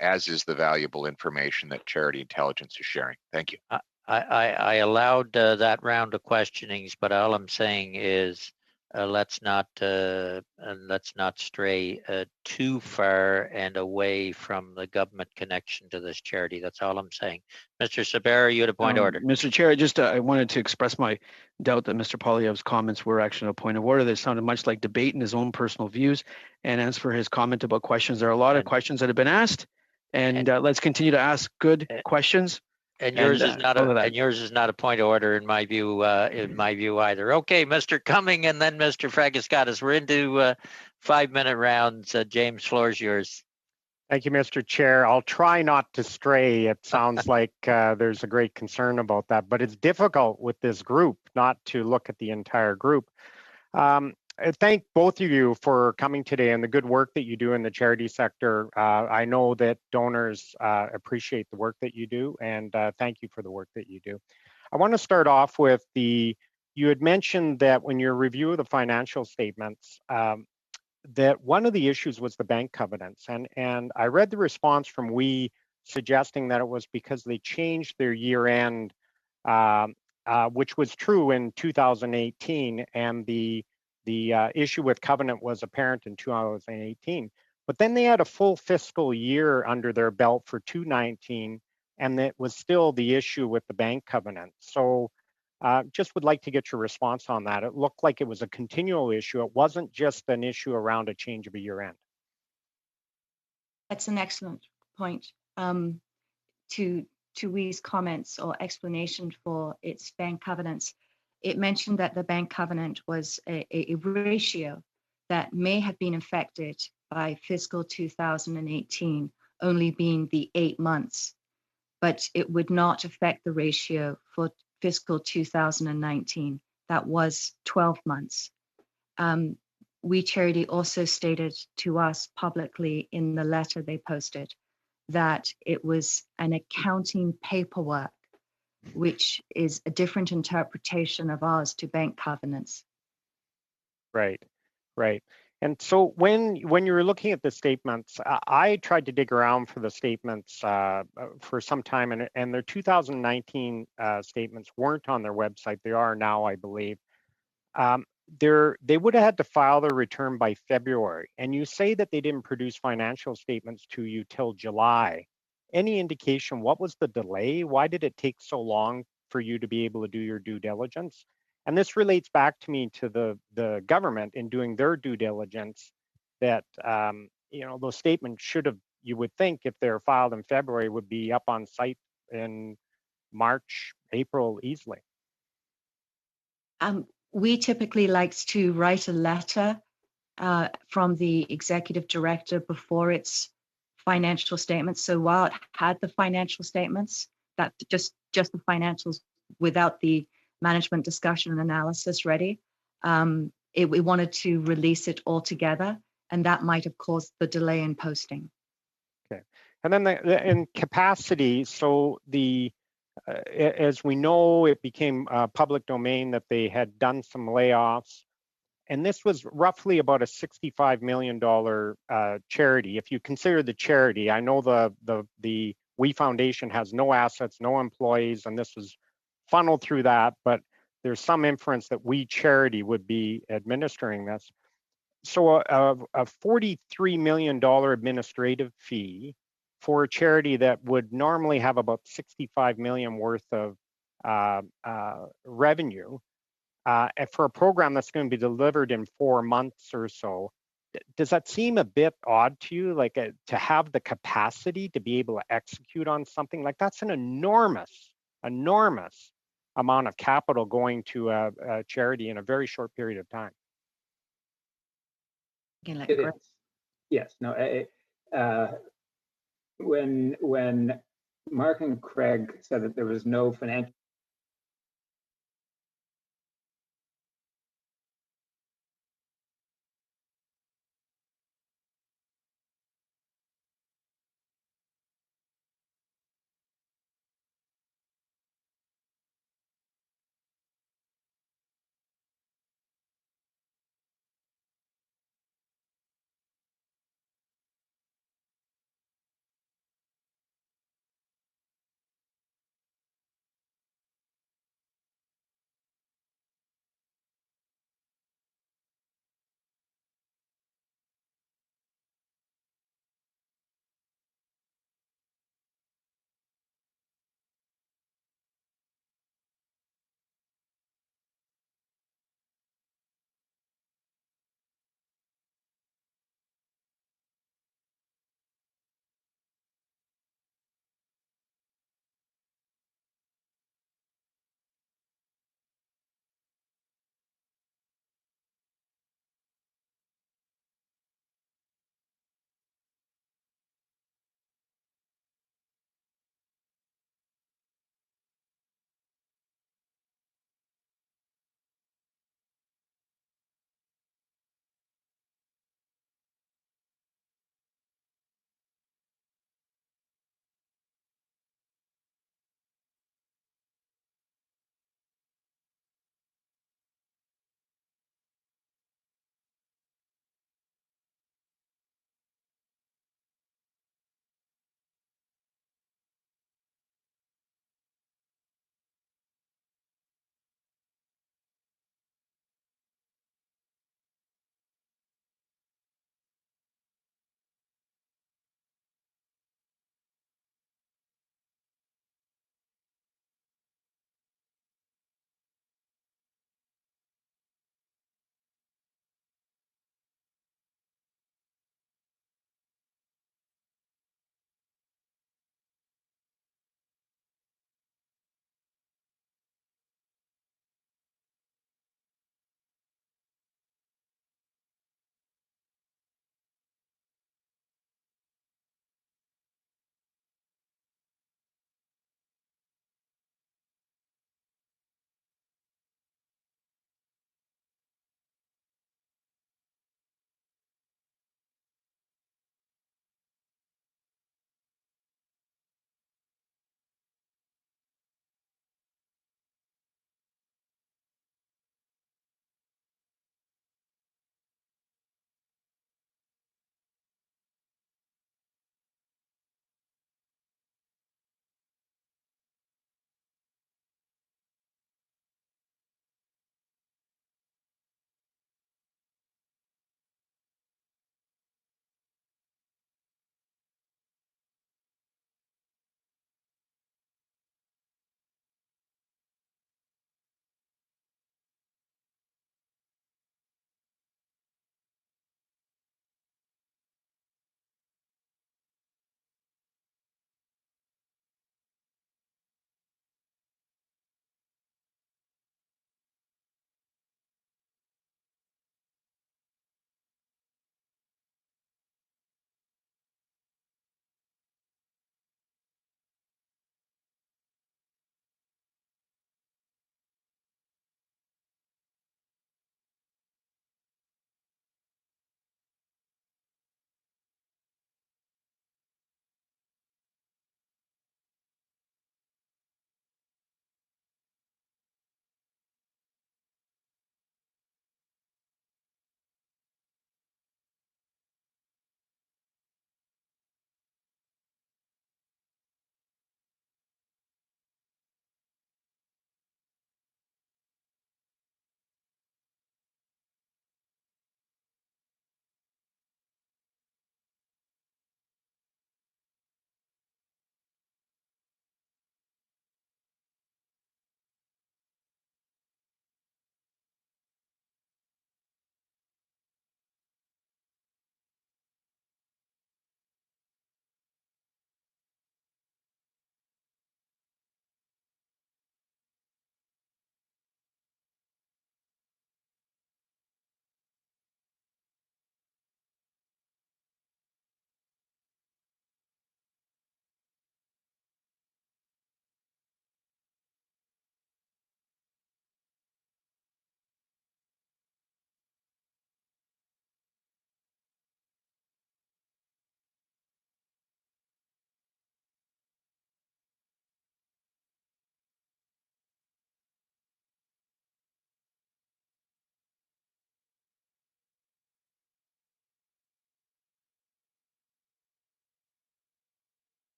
as is the valuable information that Charity Intelligence is sharing. Thank you. I allowed that round of questionings, but all I'm saying is let's not stray too far and away from the government connection to this charity. That's all I'm saying. Mr. Sabera, you had a point of order. Mr. Chair, I wanted to express my doubt that Mr. Polyev's comments were actually a point of order. They sounded much like debate and his own personal views. And as for his comment about questions, there are a lot of questions that have been asked, and let's continue to ask good questions. And yours is not a point of order in my view. Either. Okay, Mr. Cumming and then Mr. Fragaskatis. We're into 5-minute rounds. James, floor is yours. Thank you, Mr. Chair. I'll try not to stray. It sounds like there's a great concern about that, but it's difficult with this group not to look at the entire group. I thank both of you for coming today and the good work that you do in the charity sector. I know that donors appreciate the work that you do, and thank you for the work that you do. I want to start off with you had mentioned that when your review of the financial statements, that one of the issues was the bank covenants. And I read the response from We suggesting that it was because they changed their year end, which was true in 2018, and the issue with covenant was apparent in 2018, but then they had a full fiscal year under their belt for 2019, and that was still the issue with the bank covenant. So just would like to get your response on that. It looked like it was a continual issue. It wasn't just an issue around a change of a year end. That's an excellent point. To Wee's comments or explanation for its bank covenants, it mentioned that the bank covenant was a ratio that may have been affected by fiscal 2018 only being the 8 months, but it would not affect the ratio for fiscal 2019. That was 12 months. We Charity also stated to us publicly in the letter they posted that it was an accounting paperwork, which is a different interpretation of ours to bank covenants. Right, right. And so when you were looking at the statements, I tried to dig around for the statements for some time, and their 2019 statements weren't on their website. They are now, I believe. They would have had to file their return by February, and you say that they didn't produce financial statements to you till July. Any indication what was the delay? Why did it take so long for you to be able to do your due diligence? And this relates back to me to the government in doing their due diligence, that those statements should have, you would think, if they're filed in February, would be up on site in March, April easily. We typically likes to write a letter from the executive director before its financial statements. So while it had the financial statements, that just the financials without the management discussion and analysis ready, we wanted to release it all together, and that might have caused the delay in posting. Okay, and then in capacity, so as we know, it became public domain that they had done some layoffs, and this was roughly about a $65 million charity. If you consider the charity, I know the We Foundation has no assets, no employees, and this was funneled through that, but there's some inference that We Charity would be administering this. So a $43 million administrative fee for a charity that would normally have about 65 million worth of revenue, and for a program that's going to be delivered in 4 months or so, does that seem a bit odd to you? Like to have the capacity to be able to execute on something like that's an enormous amount of capital going to a charity in a very short period of time. Yes. No. When Mark and Craig said that there was no financial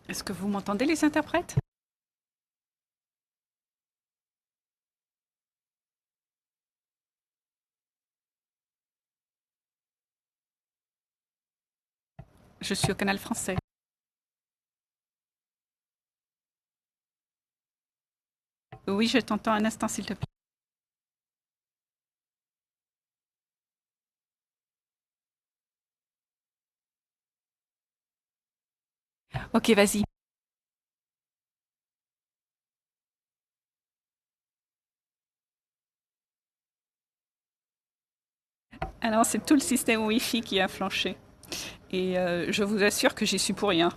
Est-ce que vous m'entendez, les interprètes? Je suis au canal français. Oui, je t'entends un instant, s'il te plaît. Ok, vas-y. Alors, c'est tout le système Wi-Fi qui a flanché. Et je vous assure que j'y suis pour rien.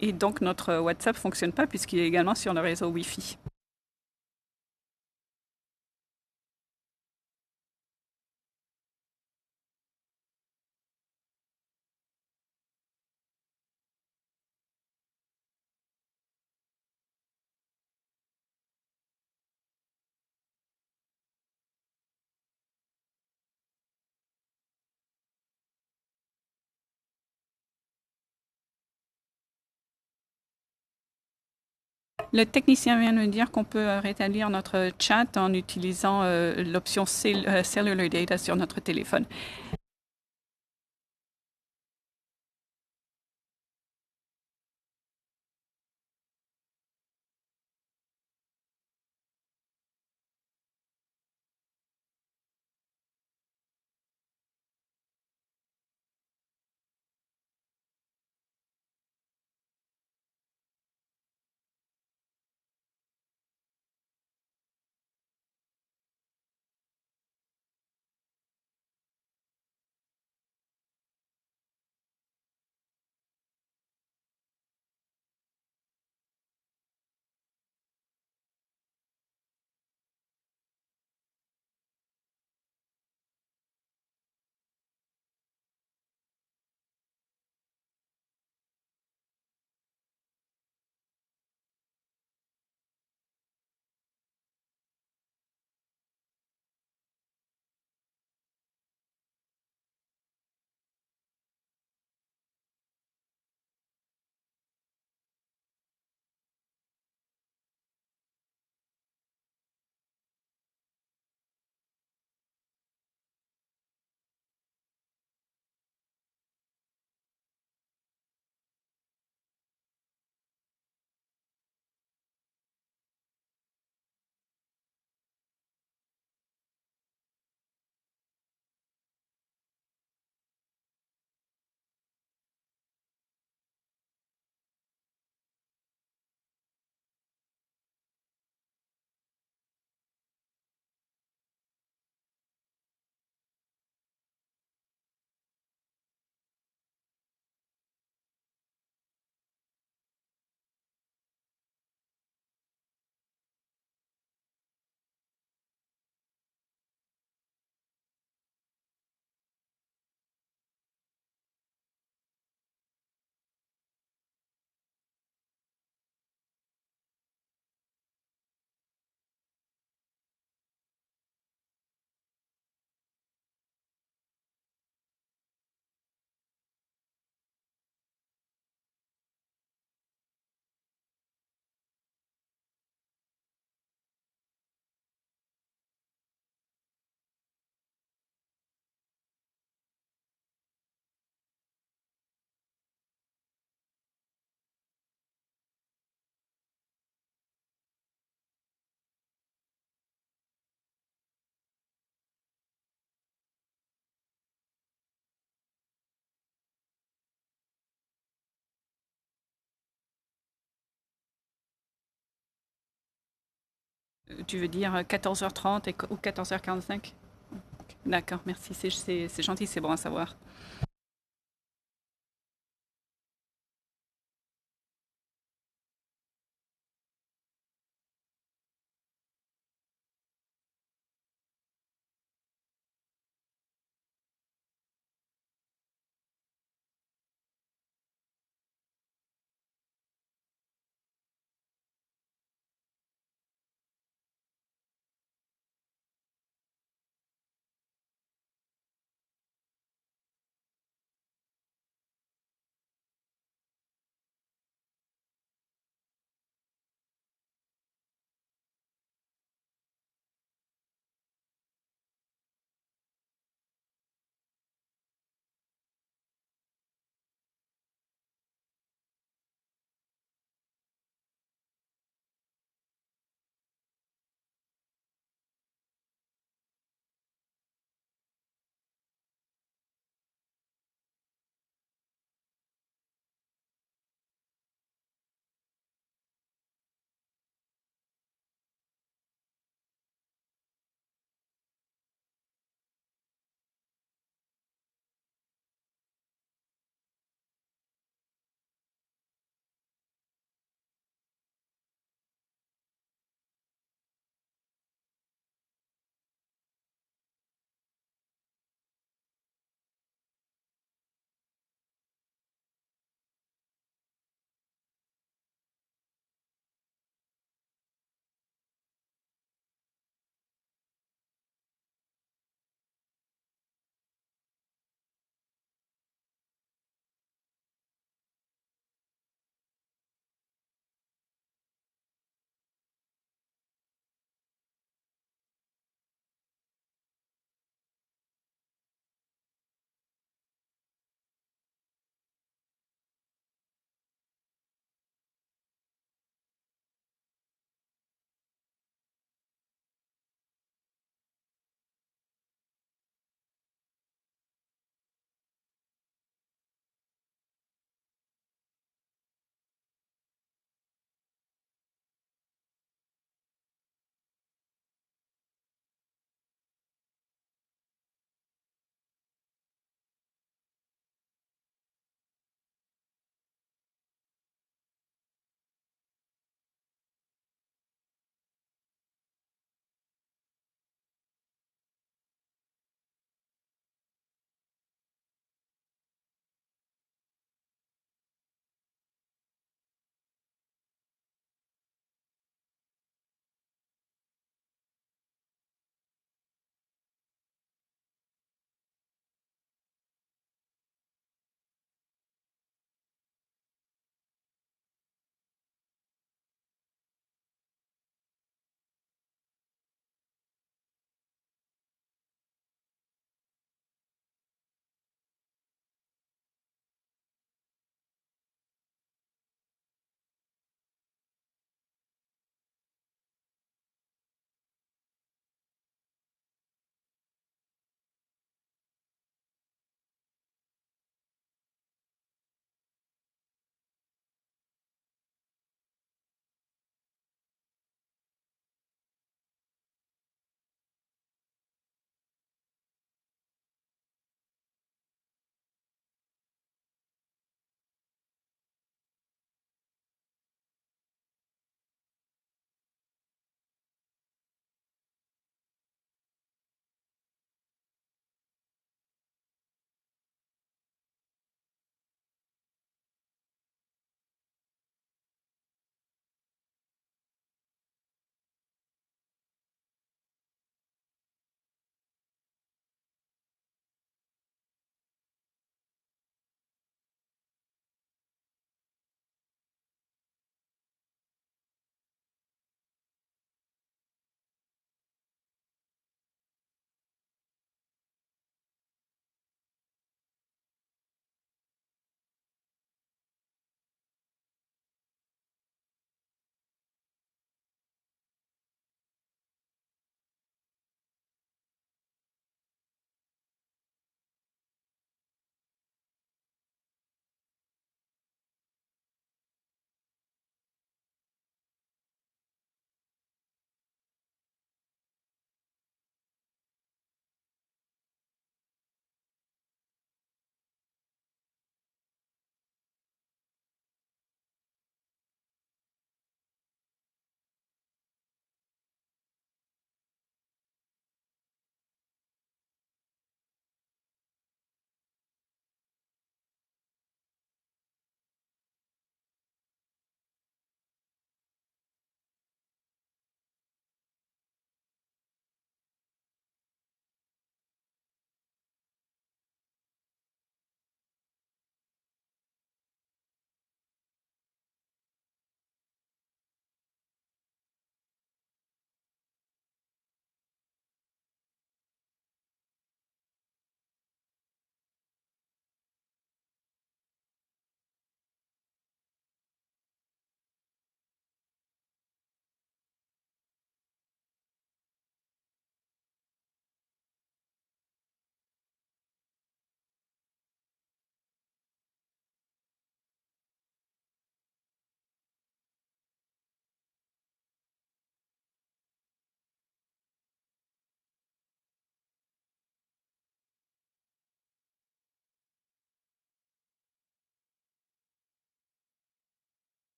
Et donc, notre WhatsApp ne fonctionne pas puisqu'il est également sur le réseau Wi-Fi. Le technicien vient nous dire qu'on peut rétablir notre chat en utilisant l'option Cellular Data sur notre téléphone. Tu veux dire 14h30 ou 14h45? D'accord, merci, c'est gentil, c'est bon à savoir.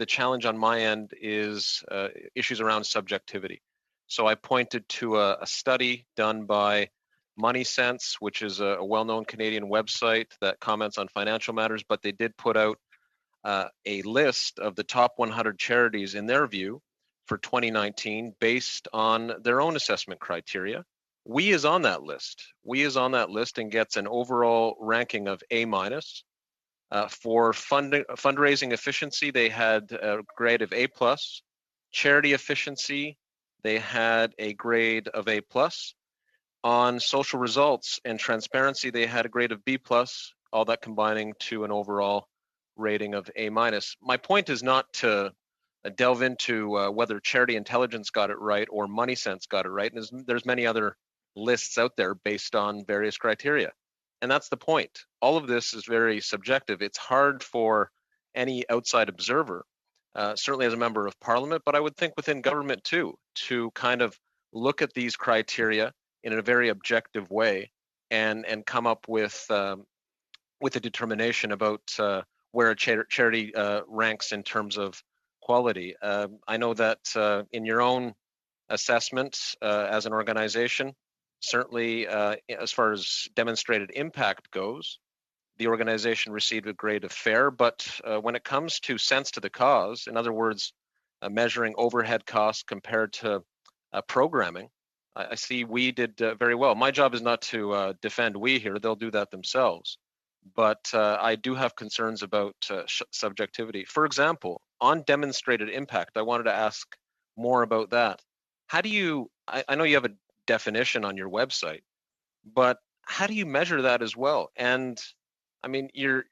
the challenge on my end is issues around subjectivity. So I pointed to a study done by MoneySense, which is a well-known Canadian website that comments on financial matters, but they did put out a list of the top 100 charities in their view for 2019 based on their own assessment criteria. We is on that list. We is on that list and gets an overall ranking of A-. For fundraising efficiency, they had a grade of A+. Charity efficiency, they had a grade of A+. On social results and transparency, they had a grade of B+, all that combining to an overall rating of A-. My point is not to delve into whether Charity Intelligence got it right or MoneySense got it right. And there's many other lists out there based on various criteria. And that's the point. All of this is very subjective. It's hard for any outside observer, certainly as a member of parliament, but I would think within government too, to kind of look at these criteria in a very objective way and come up with a determination about where a charity ranks in terms of quality. I know that in your own assessment as an organization, certainly as far as demonstrated impact goes, the organization received a grade of fair, but when it comes to sense to the cause, in other words, measuring overhead costs compared to programming, I see we did very well. My job is not to defend we here, they'll do that themselves. But I do have concerns about subjectivity. For example, on demonstrated impact, I wanted to ask more about that. How do you, I know you have a definition on your website, but how do you measure that as well? And I mean, you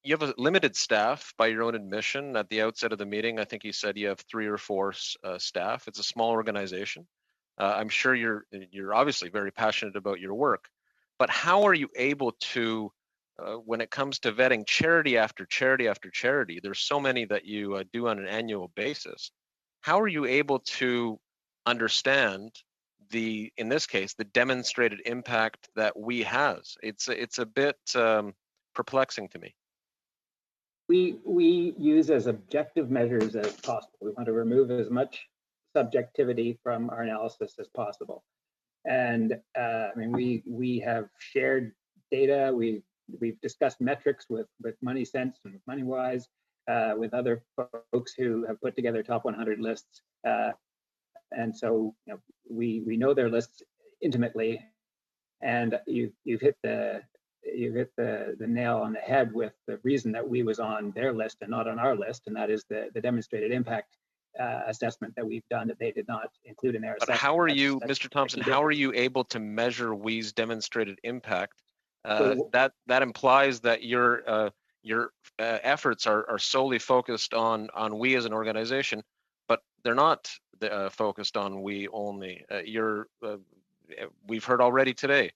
have a limited staff by your own admission. At the outset of the meeting, I think you said you have 3 or 4 staff. It's a small organization. I'm sure you're obviously very passionate about your work, but how are you able to, when it comes to vetting charity after charity after charity, there's so many that you do on an annual basis. How are you able to understand in this case, the demonstrated impact that we has? It's a bit perplexing to me. We use as objective measures as possible. We want to remove as much subjectivity from our analysis as possible. And I mean, we have shared data. We've discussed metrics with MoneySense and with MoneyWise, with other folks who have put together top 100 lists. And so we know their lists intimately. And you've hit the nail on the head with the reason that we was on their list and not on our list, and that is the demonstrated impact assessment that we've done that they did not include in their assessment. But how are you, Mr. Thompson, how are you able to measure WE's demonstrated impact? That implies that your efforts are solely focused on we as an organization, but they're not focused on we only. We've heard already today,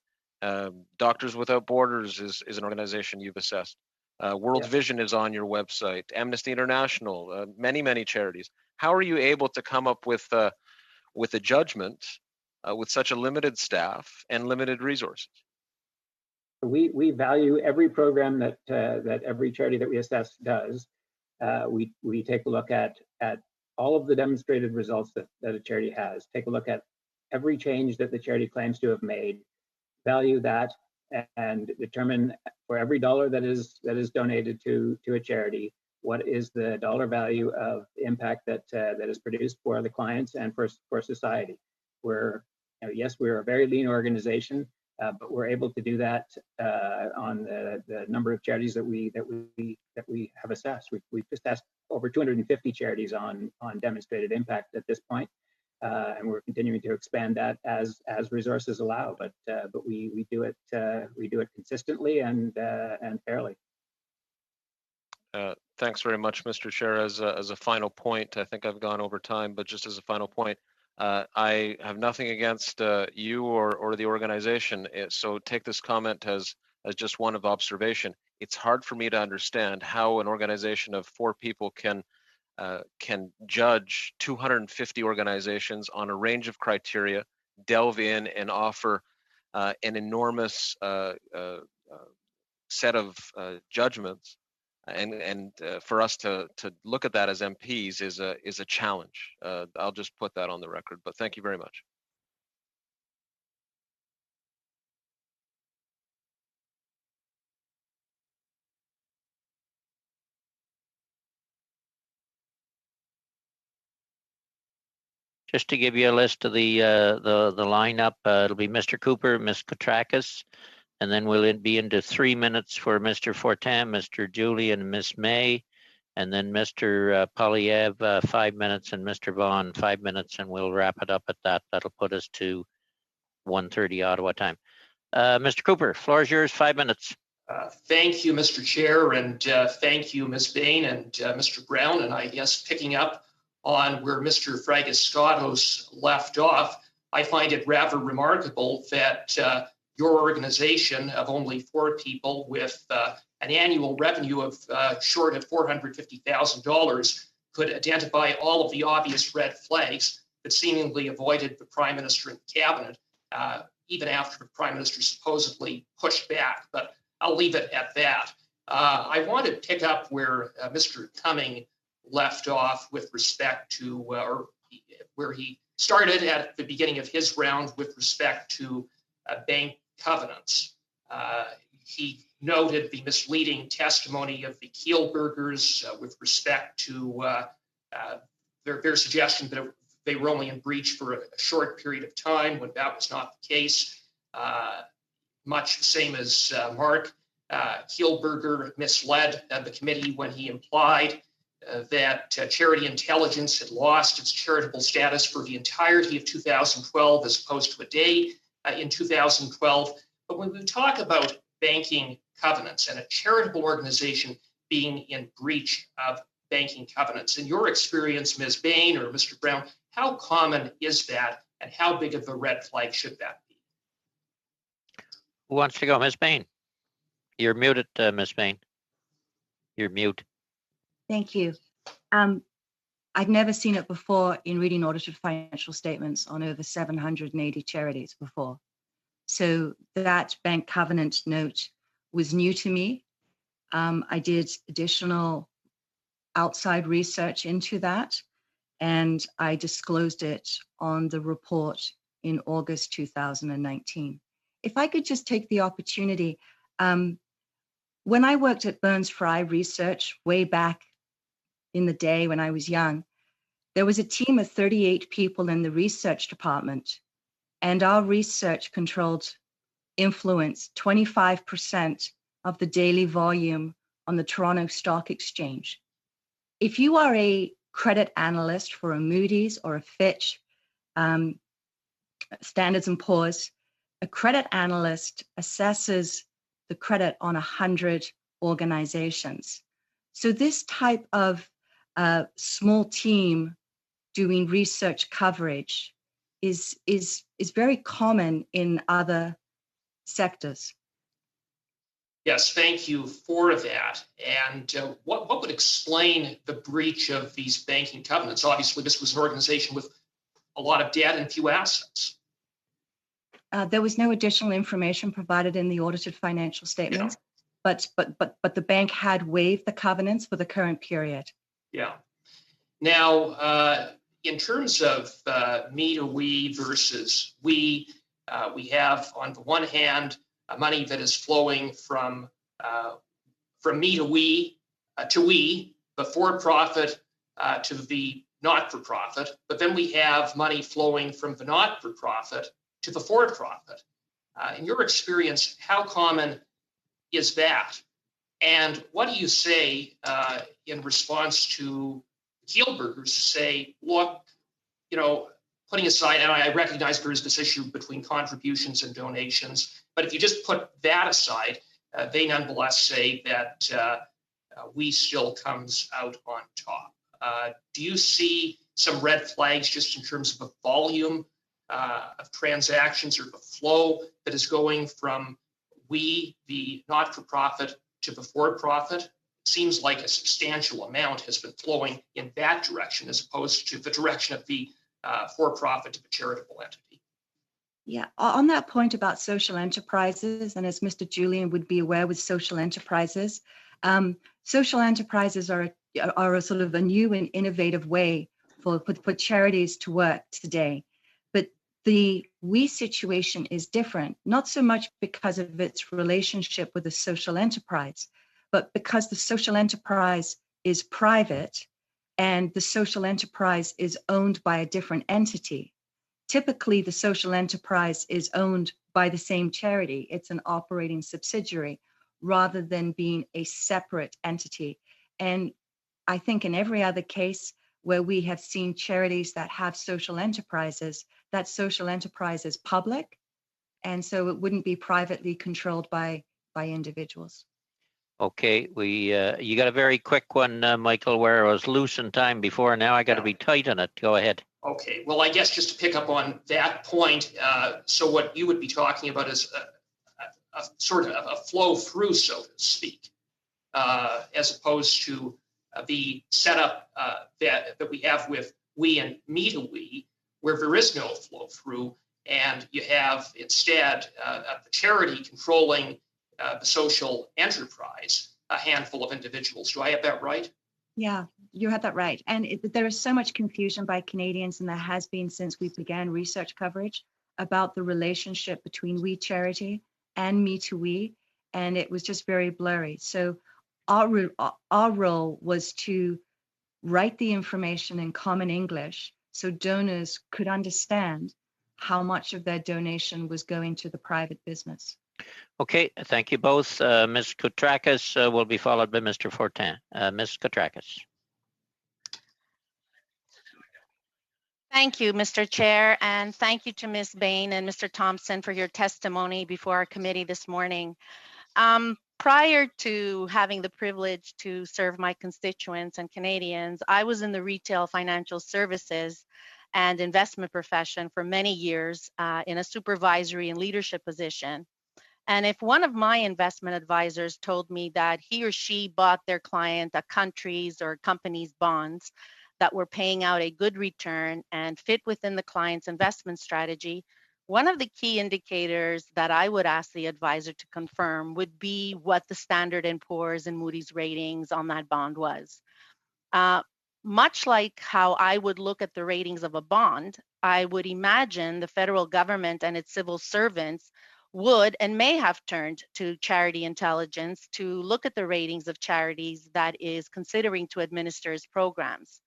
Doctors Without Borders is an organization you've assessed. World Vision is on your website, Amnesty International, many charities. How are you able to come up with a judgment with such a limited staff and limited resources? We value every program that every charity that we assess does. We take a look at all of the demonstrated results that a charity has. Take a look at every change that the charity claims to have made, value that, and determine for every dollar that is donated to a charity, what is the dollar value of impact that is produced for the clients and for society. Yes, we're a very lean organization, but we're able to do that on the number of charities that we have assessed. We've assessed over 250 charities on demonstrated impact at this point, and we're continuing to expand that as resources allow. But we do it consistently and fairly. Thanks very much, Mr. Chair. As a final point, I think I've gone over time, but just as a final point, I have nothing against you or the organization. So take this comment as just one of observation. It's hard for me to understand how an organization of 4 people can judge 250 organizations on a range of criteria, delve in and offer an enormous set of judgments and for us to look at that as MPs is a challenge. I'll just put that on the record, but thank you very much. Just to give you a list of the lineup, it'll be Mr. Cooper, Ms. Katrakis, and then we'll be into 3 minutes for Mr. Fortin, Mr. Julian, and Ms. May, and then Mr. Polyev, 5 minutes, and Mr. Vaughn, 5 minutes, and we'll wrap it up at that. That'll put us to 1:30 Ottawa time. Mr. Cooper, floor is yours, 5 minutes. Thank you, Mr. Chair, and thank you, Ms. Bain and Mr. Brown. And I guess picking up on where Mr. Fragoskatos left off, I find it rather remarkable that your organization of only 4 people with an annual revenue of short of $450,000 could identify all of the obvious red flags that seemingly avoided the Prime Minister and the Cabinet, even after the Prime Minister supposedly pushed back. But I'll leave it at that. I want to pick up where Mr. Cumming left off with respect to, or where he started at the beginning of his round with respect to bank covenants. He noted the misleading testimony of the Kielburgers with respect to their suggestion that they were only in breach for a short period of time when that was not the case. Much the same as Mark Kielburger misled the committee when he implied that Charity Intelligence had lost its charitable status for the entirety of 2012 as opposed to a day in 2012. But when we talk about banking covenants and a charitable organization being in breach of banking covenants, in your experience, Ms. Bain or Mr. Brown, how common is that and how big of a red flag should that be? Who wants to go? Ms. Bain? You're muted, Ms. Bain. You're mute. Thank you. I've never seen it before in reading audited financial statements on over 780 charities before. So that bank covenant note was new to me. I did additional outside research into that, and I disclosed it on the report in August 2019. If I could just take the opportunity, when I worked at Burns Fry Research way back in the day when I was young, there was a team of 38 people in the research department, and our research controlled influence 25% of the daily volume on the Toronto Stock Exchange. If you are a credit analyst for a Moody's or a Fitch, Standards & Poor's, a credit analyst assesses the credit on 100 organizations. So this type of small team doing research coverage is very common in other sectors. Yes, thank you for that. And what would explain the breach of these banking covenants? Obviously, this was an organization with a lot of debt and few assets. There was no additional information provided in the audited financial statements, but the bank had waived the covenants for the current period. Yeah. Now, in terms of me to we versus we have on the one hand money that is flowing from me to we, the for-profit to the not-for-profit, but then we have money flowing from the not-for-profit to the for-profit. In your experience, how common is that? And what do you say in response to Kielburgers say, look, putting aside, and I recognize there is this issue between contributions and donations, but if you just put that aside, they nonetheless say that we still comes out on top. Do you see some red flags just in terms of the volume of transactions or the flow that is going from we, the not-for-profit, to the for-profit? It seems like a substantial amount has been flowing in that direction as opposed to the direction of the for-profit to the charitable entity. Yeah, on that point about social enterprises, and as Mr. Julian would be aware with social enterprises, Social enterprises are a sort of a new and innovative way for charities to work today. But the WE situation is different, not so much because of its relationship with the social enterprise, but because the social enterprise is private and the social enterprise is owned by a different entity. Typically, the social enterprise is owned by the same charity. It's an operating subsidiary rather than being a separate entity. And I think in every other case where we have seen charities that have social enterprises, that social enterprise is public, and so it wouldn't be privately controlled by individuals. Okay, you got a very quick one, Michael, where I was loose in time before. Now I got to be tight on it. Go ahead. Okay, well, I guess just to pick up on that point, so what you would be talking about is a sort of a flow through, so to speak, as opposed to the setup that we have with we and me to we, where there is no flow through, and you have instead the charity controlling the social enterprise, a handful of individuals. Do I have that right? Yeah, you had that right. And there is so much confusion by Canadians, and there has been since we began research coverage about the relationship between We Charity and Me to We, and it was just very blurry. So our role was to write the information in common English so donors could understand how much of their donation was going to the private business. Okay, thank you both. Ms. Koutrakis will be followed by Mr. Fortin. Ms. Koutrakis. Thank you, Mr. Chair, and thank you to Ms. Bain and Mr. Thompson for your testimony before our committee this morning. Prior to having the privilege to serve my constituents and Canadians, I was in the retail financial services and investment profession for many years in a supervisory and leadership position. And if one of my investment advisors told me that he or she bought their client a country's or company's bonds that were paying out a good return and fit within the client's investment strategy, one of the key indicators that I would ask the advisor to confirm would be what the Standard & Poor's and Moody's ratings on that bond was. Much like how I would look at the ratings of a bond, I would imagine the federal government and its civil servants would and may have turned to Charity Intelligence to look at the ratings of charities that is considering to administer its programs.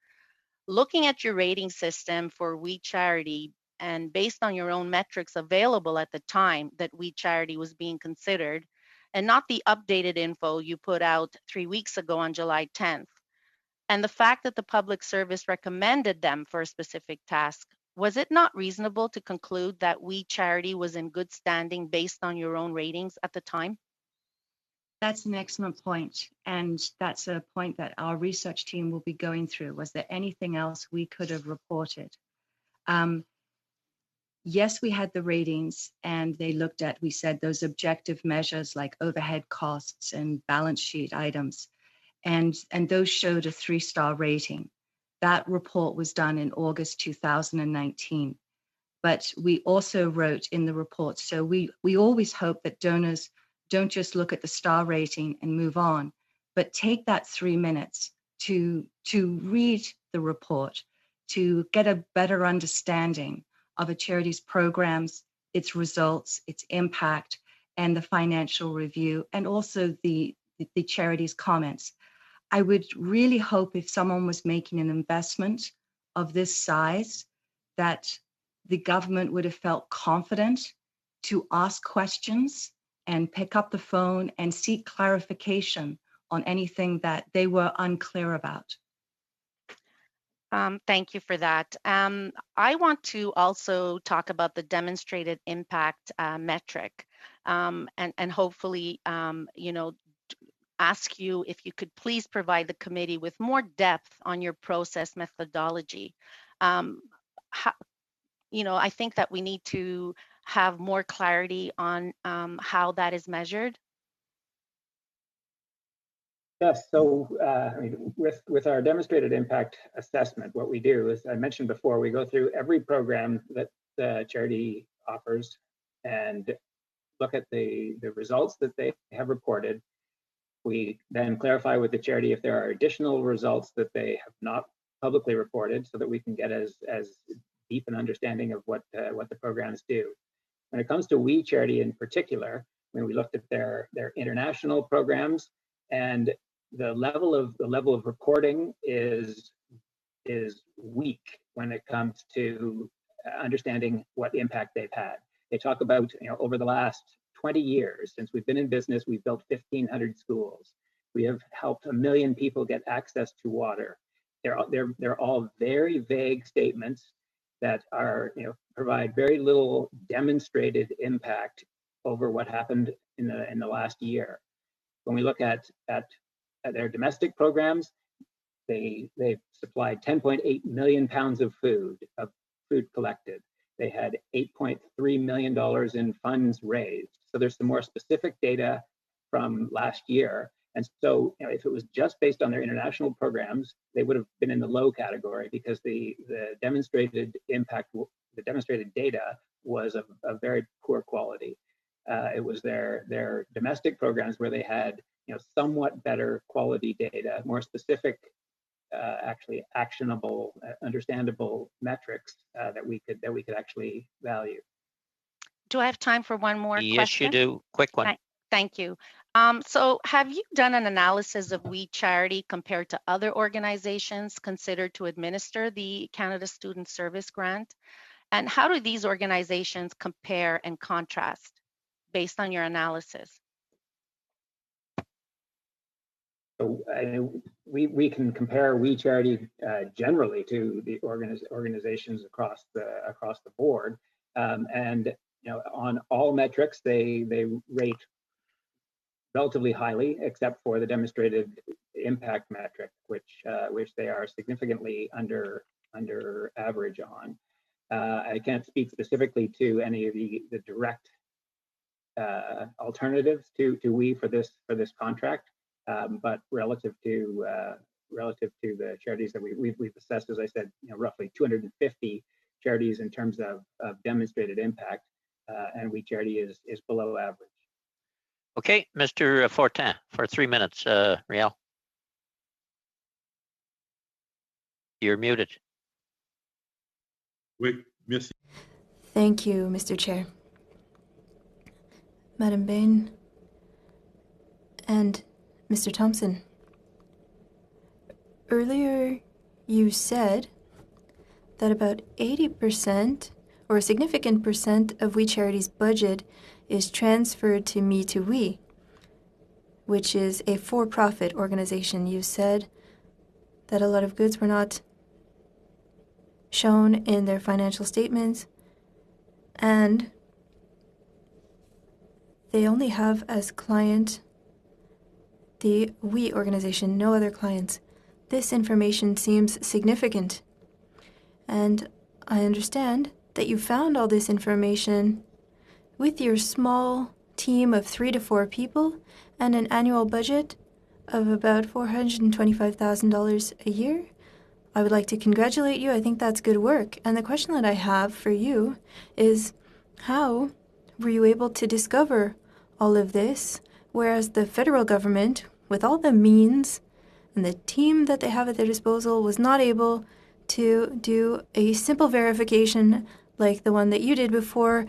Looking at your rating system for We Charity and based on your own metrics available at the time that We Charity was being considered, and not the updated info you put out 3 weeks ago on July 10th, and the fact that the public service recommended them for a specific task, was it not reasonable to conclude that We Charity was in good standing based on your own ratings at the time? That's an excellent point, and that's a point that our research team will be going through. Was there anything else we could have reported? Yes, we had the ratings, and they looked at, we said, those objective measures like overhead costs and balance sheet items, and those showed a 3-star rating. That report was done in August 2019. But we also wrote in the report, so we always hope that donors don't just look at the star rating and move on, but take that 3 minutes to read the report, to get a better understanding of a charity's programs, its results, its impact, and the financial review, and also the charity's comments. I would really hope if someone was making an investment of this size, that the government would have felt confident to ask questions and pick up the phone and seek clarification on anything that they were unclear about. Thank you for that. I want to also talk about the demonstrated impact metric, and hopefully, ask you if you could please provide the committee with more depth on your process methodology. I think that we need to have more clarity on how that is measured. Yes, so with our demonstrated impact assessment, what we do is, I mentioned before, we go through every program that the charity offers and look at the results that they have reported. We then clarify with the charity if there are additional results that they have not publicly reported, so that we can get as deep an understanding of what the programs do. When it comes to We Charity in particular, when we looked at their international programs, and the level of reporting is weak when it comes to understanding what impact they've had. They talk about, over the last 20 years, since we've been in business, we've built 1,500 schools. We have helped 1 million people get access to water. They're all very vague statements that are, provide very little demonstrated impact over what happened in the last year. When we look at their domestic programs, they've supplied 10.8 million pounds of food collected. They had $8.3 million in funds raised. So there's some more specific data from last year. And so, if it was just based on their international programs, they would have been in the low category, because the demonstrated impact, the demonstrated data was of very poor quality. It was their domestic programs where they had, somewhat better quality data, more specific, actually actionable, understandable metrics that we could actually value. Do I have time for one more question? Yes, you do. Quick one. Thank you. So have you done an analysis of We Charity compared to other organizations considered to administer the Canada Student Service Grant? And how do these organizations compare and contrast based on your analysis? So we can compare We Charity generally to the organizations across the board, and on all metrics they rate relatively highly, except for the demonstrated impact metric, which they are significantly under average on. I can't speak specifically to any of the direct alternatives to We for this contract, but relative to the charities that we've assessed, as I said, roughly 250 charities in terms of demonstrated impact, and We Charity is below average. Okay, Mr. Fortin, for 3 minutes, Riel. You're muted. Oui, merci. Thank you, Mr. Chair. Madam Bain and Mr. Thompson, earlier you said that about 80% or a significant percent of We Charity's budget is transferred to Me to We, which is a for-profit organization. You said that a lot of goods were not shown in their financial statements, and they only have as client the We organization, no other clients. This information seems significant, and I understand that you found all this information with your small team of 3 to 4 people and an annual budget of about $425,000 a year. I would like to congratulate you. I think that's good work. And the question that I have for you is, how were you able to discover all of this, whereas the federal government, with all the means and the team that they have at their disposal, was not able to do a simple verification like the one that you did before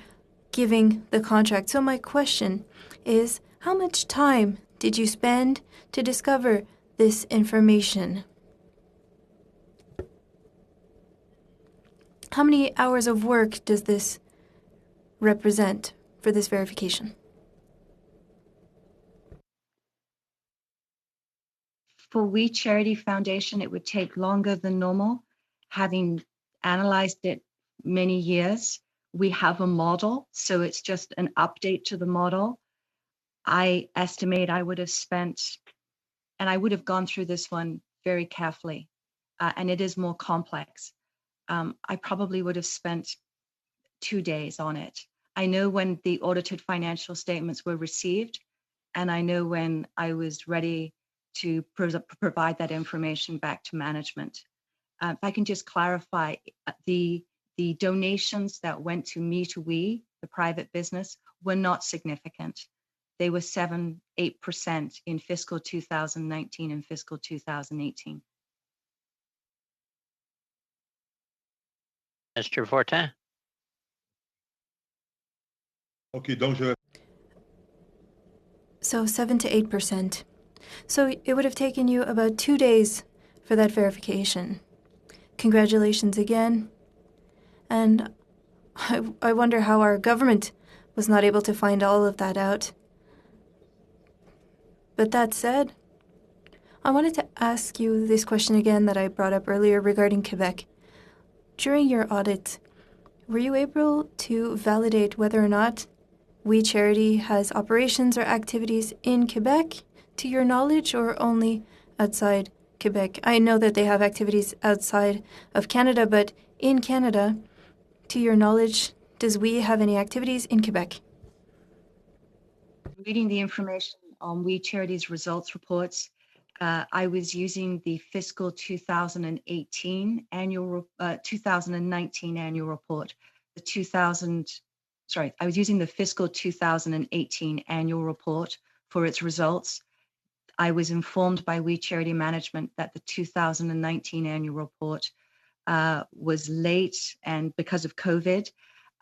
giving the contract? So my question is, how much time did you spend to discover this information? How many hours of work does this represent for this verification? For We Charity Foundation, it would take longer than normal. Having analyzed it many years, we have a model, so it's just an update to the model. I estimate I would have spent, and I would have gone through this one very carefully, and it is more complex. I probably would have spent 2 days on it. I know when the audited financial statements were received, and I know when I was ready to provide that information back to management. If I can just clarify, the donations that went to Me to We, the private business, were not significant. they were 7-8% in fiscal 2019 and fiscal 2018. Mr. Fortin? OK, donc je... So 7 to 8%. So it would have taken you about 2 days for that verification. Congratulations again. And I wonder how our government was not able to find all of that out. But that said, I wanted to ask you this question again that I brought up earlier regarding Quebec. During your audit, were you able to validate whether or not We Charity has operations or activities in Quebec, to your knowledge, or only outside Quebec? I know that they have activities outside of Canada, but in Canada, to your knowledge, does We have any activities in Quebec? Reading the information on We Charity's results reports, I was using the fiscal 2019 annual report. I was using the fiscal 2018 annual report for its results. I was informed by We Charity management that the 2019 annual report was late, and because of COVID,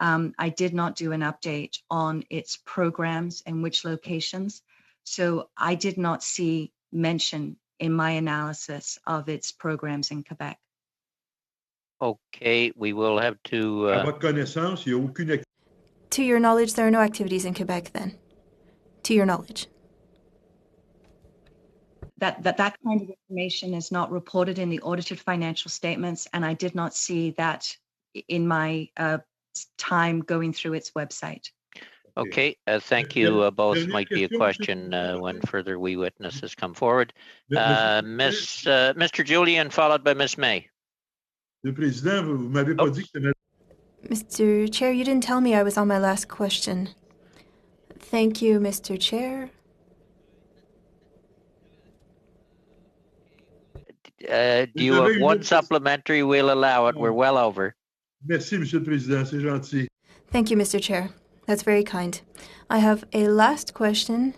I did not do an update on its programs and which locations. So I did not see mention in my analysis of its programs in Quebec. Okay, we will have to... À votre connaissance, il n'y a aucune activité. To your knowledge, there are no activities in Quebec then? To your knowledge? That kind of information is not reported in the audited financial statements, and I did not see that in my time going through its website. Okay, thank you. Both might be a question when further We witnesses come forward. Mr. Julian, followed by Ms. May. Le Président, vous m'avez pas dit que... Mr. Chair, you didn't tell me I was on my last question. Thank you, Mr. Chair. Do you have one supplementary? We'll allow it. We're well over. Merci, Monsieur le Président. C'est gentil. Thank you, Mr. Chair. That's very kind. I have a last question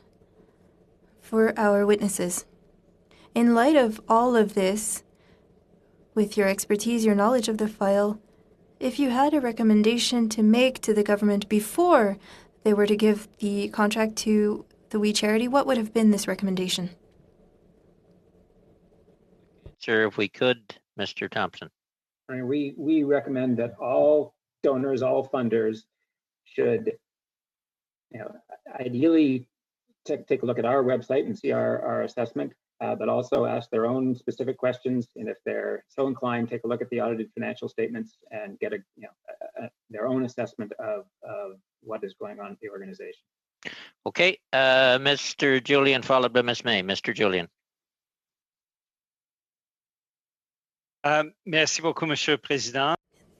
for our witnesses. In light of all of this, with your expertise, your knowledge of the file, if you had a recommendation to make to the government before they were to give the contract to the We Charity, what would have been this recommendation? Sir, if we could, Mr. Thompson. We recommend that all donors, all funders should, ideally take a look at our website and see our assessment, but also ask their own specific questions. And if they're so inclined, take a look at the audited financial statements and get their own assessment of what is going on in the organization. Okay, Mr. Julian, followed by Ms. May. Mr. Julian. Merci beaucoup, Monsieur le Président.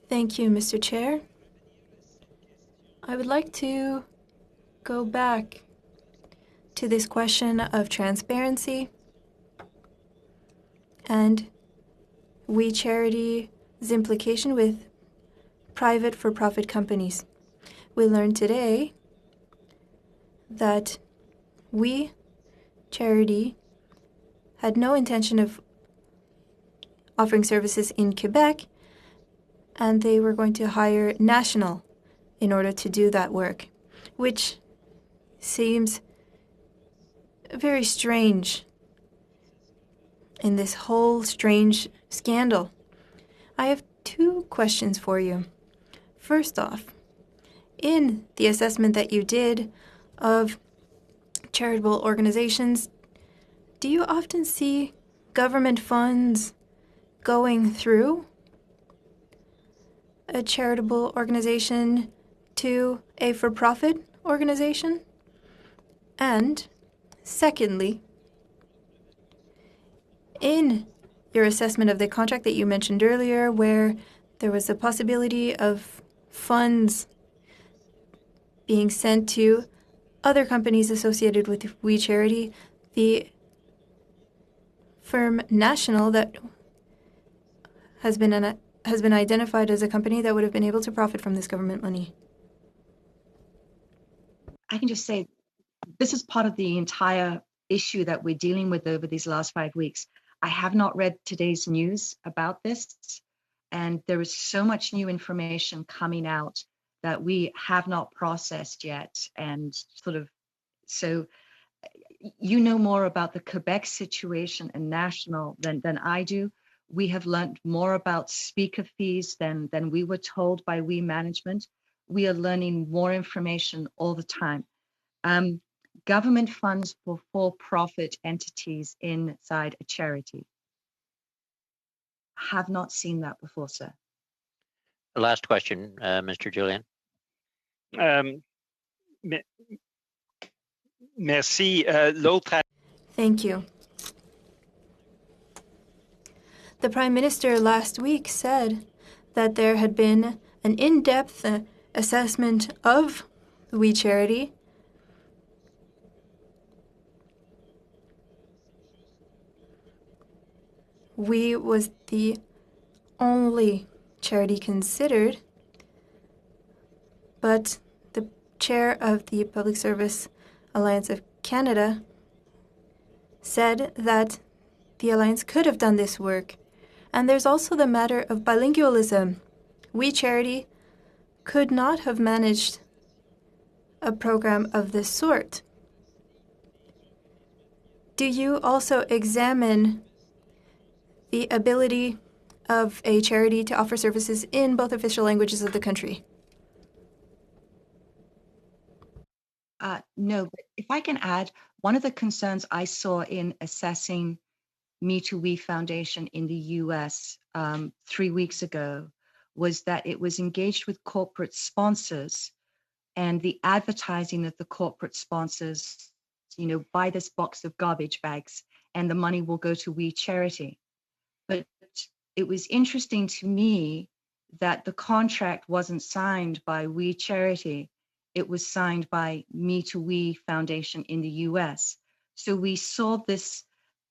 Thank you, Mr. Chair. I would like to go back to this question of transparency and We Charity's implication with private for-profit companies. We learned today that We Charity had no intention of offering services in Quebec, and they were going to hire National in order to do that work, which seems very strange in this whole strange scandal. I have two questions for you. First off, in the assessment that you did of charitable organizations, do you often see government funds going through a charitable organization to a for-profit organization? And secondly, in your assessment of the contract that you mentioned earlier, where there was a possibility of funds being sent to other companies associated with We Charity, the firm National that has been identified as a company that would have been able to profit from this government money. I can just say this is part of the entire issue that we're dealing with over these last 5 weeks. I have not read today's news about this, and there is so much new information coming out that we have not processed yet. And so you know more about the Quebec situation and national than I do. We have learned more about speaker fees than we were told by we management. We are learning more information all the time. Government funds for for-profit entities inside a charity. Have not seen that before, sir. Last question, Mr. Julian. Merci. Thank you. The Prime Minister last week said that there had been an in-depth assessment of We Charity. We was the only charity considered, but the chair of the Public Service Alliance of Canada said that the Alliance could have done this work. And there's also the matter of bilingualism. We Charity could not have managed a program of this sort. Do you also examine the ability of a charity to offer services in both official languages of the country? No, but if I can add, one of the concerns I saw in assessing Me to We Foundation in the US 3 weeks ago was that it was engaged with corporate sponsors, and the advertising of the corporate sponsors, buy this box of garbage bags and the money will go to We Charity. But it was interesting to me that the contract wasn't signed by We Charity. It was signed by Me to We Foundation in the US. So we saw this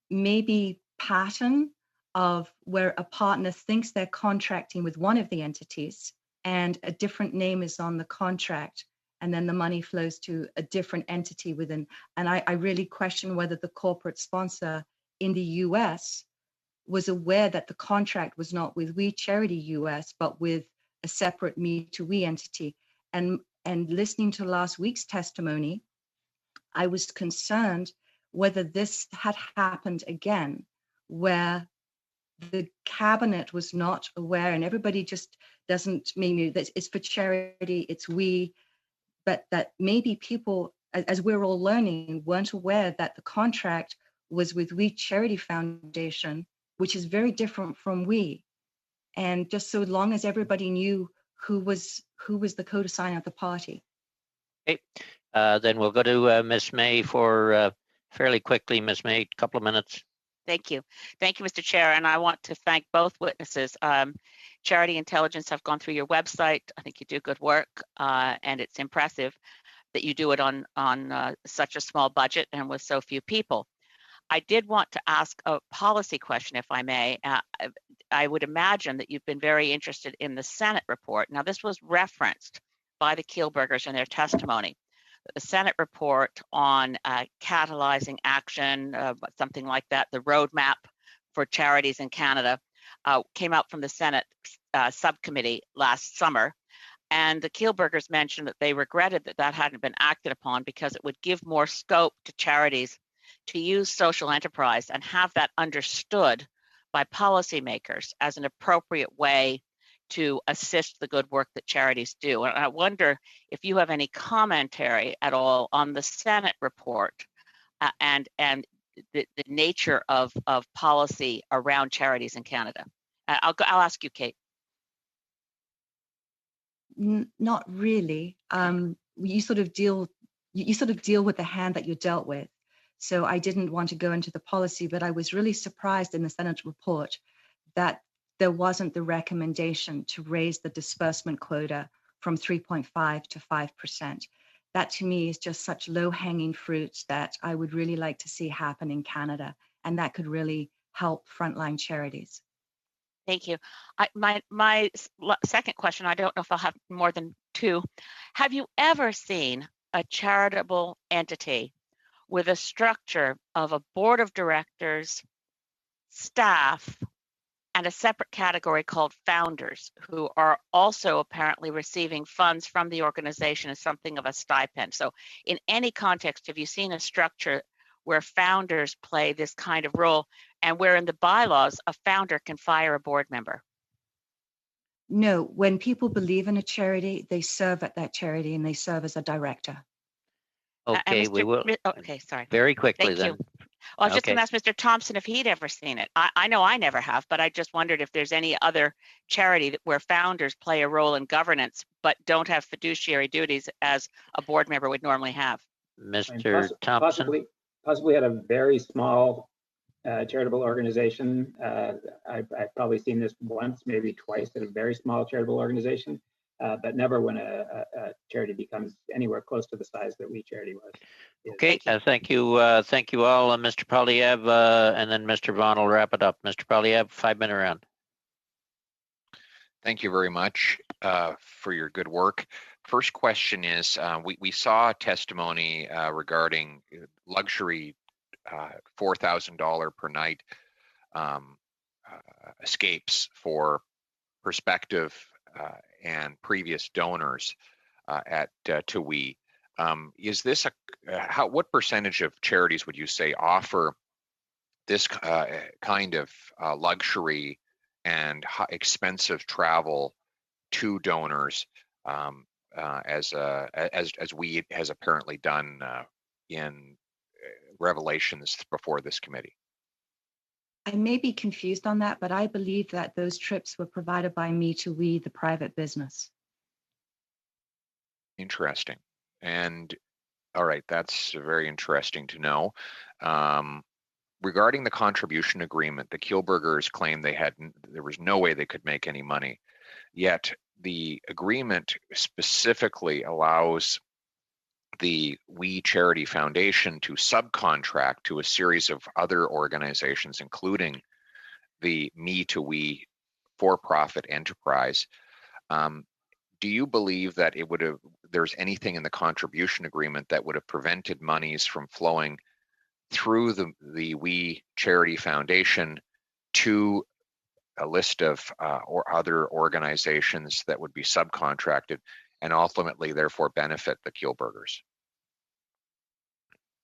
maybe pattern of where a partner thinks they're contracting with one of the entities and a different name is on the contract, and then the money flows to a different entity within. And I really question whether the corporate sponsor in the US was aware that the contract was not with We Charity US, but with a separate Me to We entity. And listening to last week's testimony, I was concerned whether this had happened again, where the cabinet was not aware and everybody just doesn't, maybe that it's for charity, it's we, but that maybe people, as we're all learning, weren't aware that the contract was with We Charity Foundation, which is very different from we. And just so long as everybody knew who was the co-signer of the party. Okay, then we'll go to Ms. May for fairly quickly. Ms. May, a couple of minutes. Thank you. Thank you, Mr. Chair. And I want to thank both witnesses. Charity Intelligence have gone through your website. I think you do good work, and it's impressive that you do it on such a small budget and with so few people. I did want to ask a policy question, if I may. I would imagine that you've been very interested in the Senate report. Now, this was referenced by the Kielburgers in their testimony. The Senate report on catalyzing action, something like that, the roadmap for charities in Canada, came out from the Senate subcommittee last summer. And the Kielburgers mentioned that they regretted that that hadn't been acted upon because it would give more scope to charities to use social enterprise and have that understood by policymakers as an appropriate way to assist the good work that charities do. And I wonder if you have any commentary at all on the Senate report and the nature of policy around charities in Canada. I'll ask you, Kate. Not really. You sort of deal with the hand that you're dealt with. So I didn't want to go into the policy, but I was really surprised in the Senate report that there wasn't the recommendation to raise the disbursement quota from 3.5 to 5%. That to me is just such low-hanging fruits that I would really like to see happen in Canada, and that could really help frontline charities. Thank you. My second question, I don't know if I'll have more than two. Have you ever seen a charitable entity with a structure of a board of directors, staff, and a separate category called founders, who are also apparently receiving funds from the organization as something of a stipend. So in any context, have you seen a structure where founders play this kind of role, and where in the bylaws a founder can fire a board member? No, when people believe in a charity, they serve at that charity and they serve as a director. Okay, we will. Okay, sorry. Very quickly Thank then. you. Well, I was just Okay. going to ask Mr. Thompson if he'd ever seen it. I know I never have, but I just wondered if there's any other charity where founders play a role in governance but don't have fiduciary duties as a board member would normally have. Mr. Thompson? Possibly at a very small charitable organization. I've probably seen this once, maybe twice at a very small charitable organization, but never when a charity becomes anywhere close to the size that We Charity was. Okay, thank you all. Mr. Polyev, and then Mr. Vaughn will wrap it up. Mr. Polyev, 5-minute round. Thank you very much for your good work. First question is, we saw testimony regarding luxury $4,000 per night escapes for prospective and previous donors to We. Is this what percentage of charities would you say offer this kind of luxury and expensive travel to donors, as We has apparently done in revelations before this committee? I may be confused on that, but I believe that those trips were provided by me to We, the private business. Interesting. And all right, that's very interesting to know. Regarding the contribution agreement, the Kielburgers claimed there was no way they could make any money. Yet the agreement specifically allows the We Charity Foundation to subcontract to a series of other organizations, including the Me to We for-profit enterprise. Do you believe that there's anything in the contribution agreement that would have prevented monies from flowing through the We Charity Foundation to a list of or other organizations that would be subcontracted and ultimately therefore benefit the Kielburgers?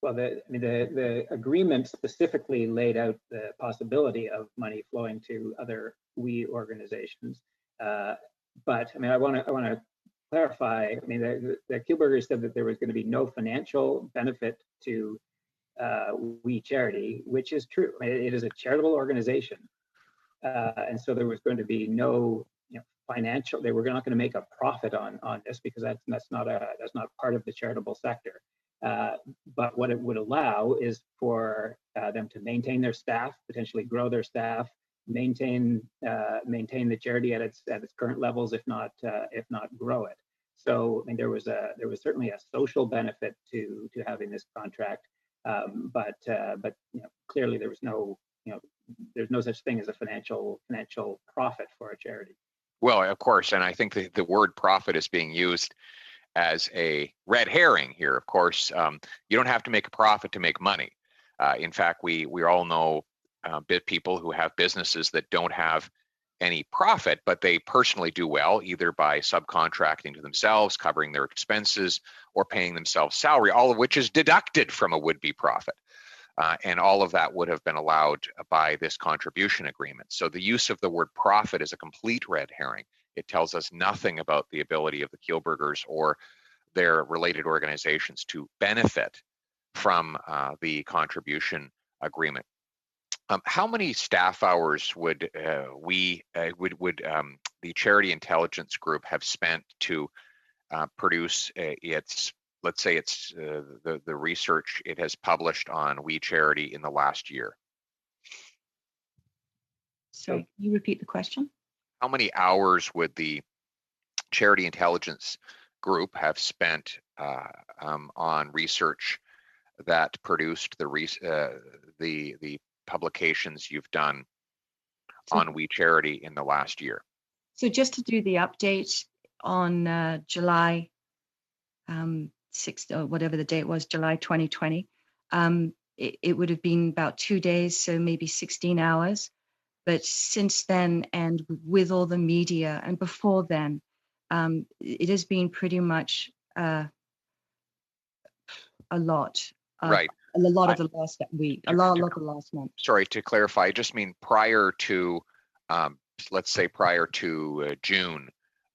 Well, the agreement specifically laid out the possibility of money flowing to other We organizations. But I want to clarify. The Kielburgers said that there was going to be no financial benefit to We Charity, which is true. It is a charitable organization, and so there was going to be no financial. They were not going to make a profit on this because that's not part of the charitable sector. But what it would allow is for them to maintain their staff, potentially grow their staff, maintain the charity at its current levels, if not grow it. So there was certainly a social benefit to having this contract, but clearly there was there's no such thing as a financial profit for a charity. Well, of course, and I think the word profit is being used as a red herring here. Of course, you don't have to make a profit to make money. In fact, we all know people who have businesses that don't have any profit, but they personally do well, either by subcontracting to themselves, covering their expenses, or paying themselves salary, all of which is deducted from a would-be profit. And all of that would have been allowed by this contribution agreement. So the use of the word profit is a complete red herring. It tells us nothing about the ability of the Kielburgers or their related organizations to benefit from the contribution agreement. How many staff hours would the Charity Intelligence Group have spent to produce its, let's say, it's the research it has published on We Charity in the last year? Sorry, can you repeat the question? How many hours would the Charity Intelligence Group have spent on research that produced the publications you've done on We Charity in the last year? So just to do the update on July 6th or whatever the date was, July 2020, it would have been about 2 days, so maybe 16 hours. But since then, and with all the media, and before then, it has been pretty much a lot. Right. A lot of the last week, a lot of the last month. Sorry, to clarify, I just mean prior to, let's say prior to June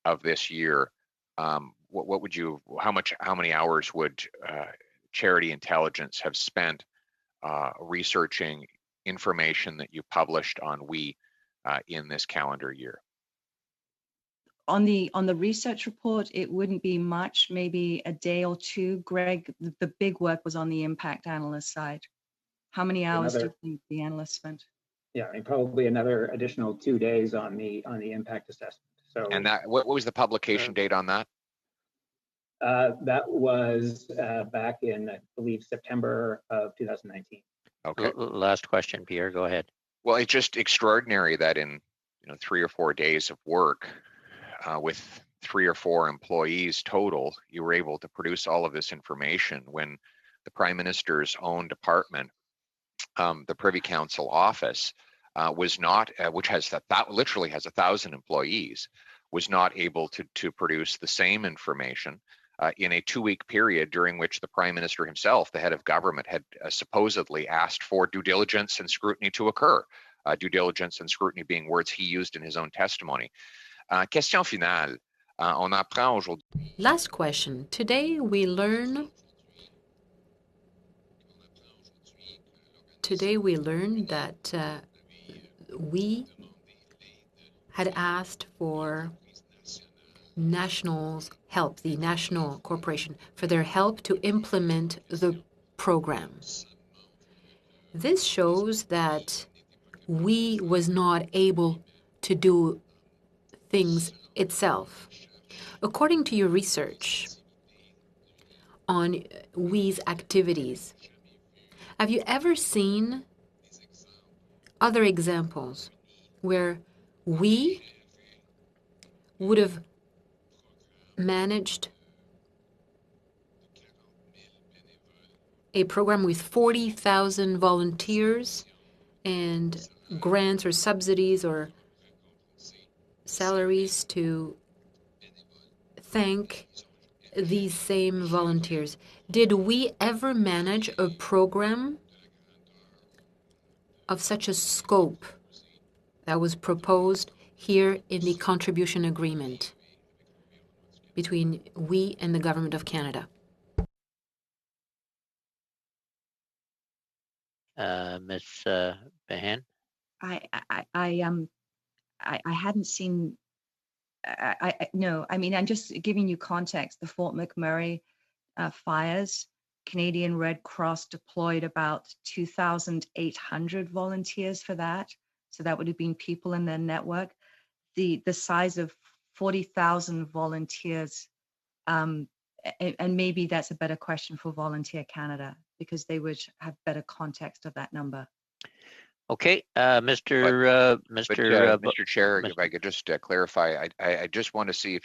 of this year, what would you, how many hours would Charity Intelligence have spent researching information that you published on WE in this calendar year? On the research report, it wouldn't be much, maybe a day or two. Greg, the big work was on the impact analyst side. How many hours do you think the analyst spent? Yeah, I mean, probably another additional 2 days on the impact assessment. So, and that, what was the publication date on that? That was back in, I believe, September of 2019. Okay. Last question, Pierre. Go ahead. Well, it's just extraordinary that in 3 or 4 days of work, with 3 or 4 employees total, you were able to produce all of this information when the Prime Minister's own department, the Privy Council office, was not, which has that literally has 1,000 employees, was not able to produce the same information in a 2-week period during which the Prime Minister himself, the head of government, had supposedly asked for due diligence and scrutiny to occur. Due diligence and scrutiny being words he used in his own testimony. Question finale. On apprend aujourd'hui. Last question. Today we learn that we had asked for nationals' help, the national corporation, for their help to implement the program. This shows that we was not able to do things itself. According to your research on WE's activities, have you ever seen other examples where we would have managed a program with 40,000 volunteers and grants or subsidies or salaries to thank these same volunteers? Did we ever manage a program of such a scope that was proposed here in the contribution agreement between we and the Government of Canada? Ms. Behan? I hadn't seen. No, I mean, I'm just giving you context. The Fort McMurray fires, Canadian Red Cross deployed about 2,800 volunteers for that. So that would have been people in their network. The size of 40,000 volunteers, and maybe that's a better question for Volunteer Canada, because they would have better context of that number. Okay, Mr. Chair, if I could just clarify, I just want to see if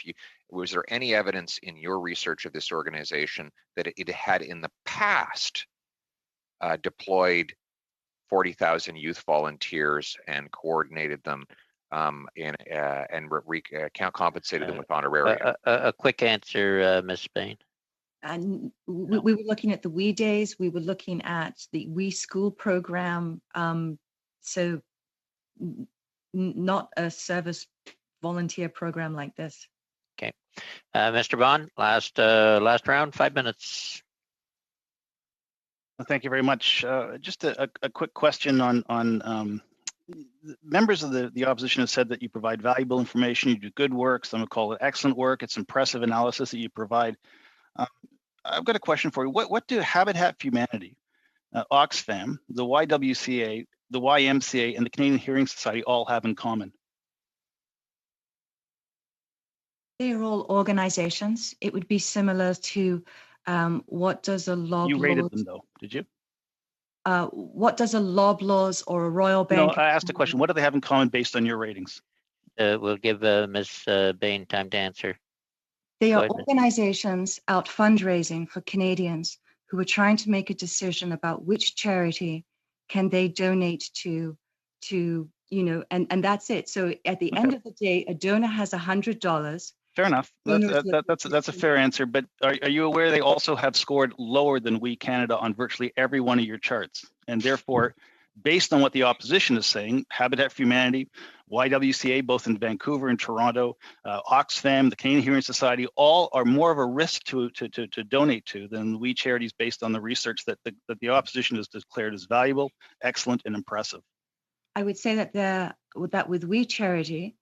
was there any evidence in your research of this organization that it had in the past deployed 40,000 youth volunteers and coordinated them and compensated them with honoraria? A quick answer, Ms. Spain. And we were looking at the WE days. We were looking at the WE school program. So not a service volunteer program like this. Okay. Mr. Bond, last round, 5 minutes. Thank you very much. Just a quick question on members of the opposition have said that you provide valuable information, you do good work, some would call it excellent work, it's impressive analysis that you provide. I've got a question for you. What do Habitat for Humanity, Oxfam, the YWCA, the YMCA, and the Canadian Hearing Society all have in common? They are all organizations. It would be similar to what does a Loblaws... You rated them though, did you? What does a Loblaws or a Royal Bank... No, I asked a question. What do they have in common based on your ratings? We'll give Ms. Bain time to answer. They Go are ahead. organizations out fundraising for Canadians who are trying to make a decision about which charity can they donate to, and that's it. So at the end of the day, a donor has $100. Fair enough. That's a fair answer. But are you aware they also have scored lower than We Canada on virtually every one of your charts? And therefore, based on what the opposition is saying, Habitat for Humanity, YWCA, both in Vancouver and Toronto, Oxfam, the Canadian Hearing Society, all are more of a risk to donate to than We Charities, based on the research that the opposition has declared as valuable, excellent, and impressive. I would say that with We Charity,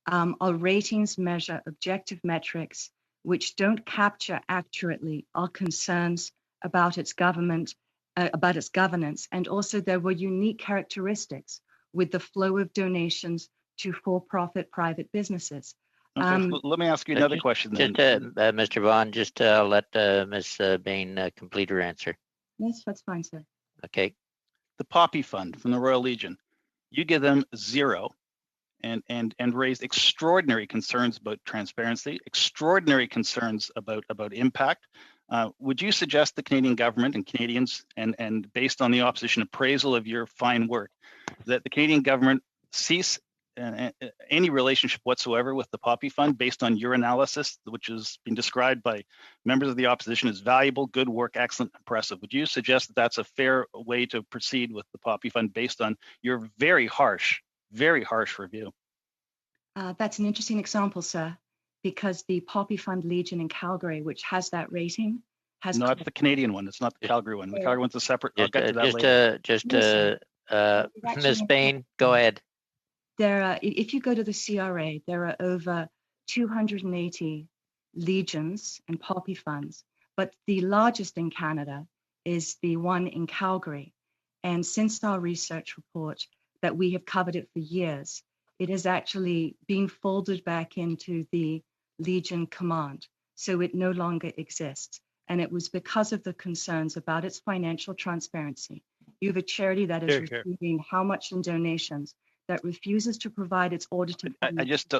our ratings measure objective metrics which don't capture accurately our concerns about its government, about its governance, and also there were unique characteristics with the flow of donations to for-profit private businesses. Okay, let me ask you another question then. Mr. Vaughn, just let Ms. Bain complete her answer. Yes, that's fine, sir. Okay. The Poppy Fund from the Royal Legion, you give them 0 and raised extraordinary concerns about transparency, extraordinary concerns about impact. Would you suggest the Canadian government and Canadians, and based on the opposition appraisal of your fine work, that the Canadian government cease any relationship whatsoever with the Poppy Fund based on your analysis, which has been described by members of the opposition as valuable, good work, excellent, impressive? Would you suggest that that's a fair way to proceed with the Poppy Fund based on your very harsh review? That's an interesting example, sir, because the Poppy Fund Legion in Calgary, which has that rating, has no, it's the Canadian one. It's not the Calgary one. The Calgary one's a separate. I'll get to that later. Ms. Bain, go ahead. There are, if you go to the CRA, there are over 280 legions and Poppy funds, but the largest in Canada is the one in Calgary. And since our research report that we have covered it for years, it has actually been folded back into the Legion Command. So it no longer exists. And it was because of the concerns about its financial transparency. You have a charity that is receiving how much in donations, that refuses to provide its audited. I just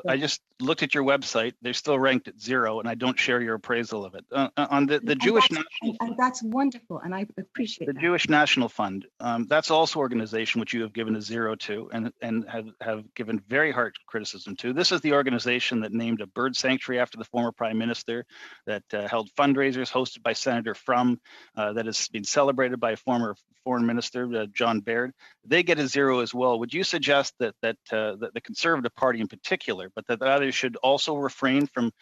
looked at your website. They're still ranked at 0, and I don't share your appraisal of it. On the Jewish National, and that's wonderful, and I appreciate the Jewish National Fund. That's also an organization which you have given a 0 to, and have given very hard criticism to. This is the organization that named a bird sanctuary after the former Prime Minister, that held fundraisers hosted by Senator Frum, that has been celebrated by a former Foreign Minister, John Baird. They get a 0 as well. Would you suggest that the Conservative Party in particular, but that others should also refrain from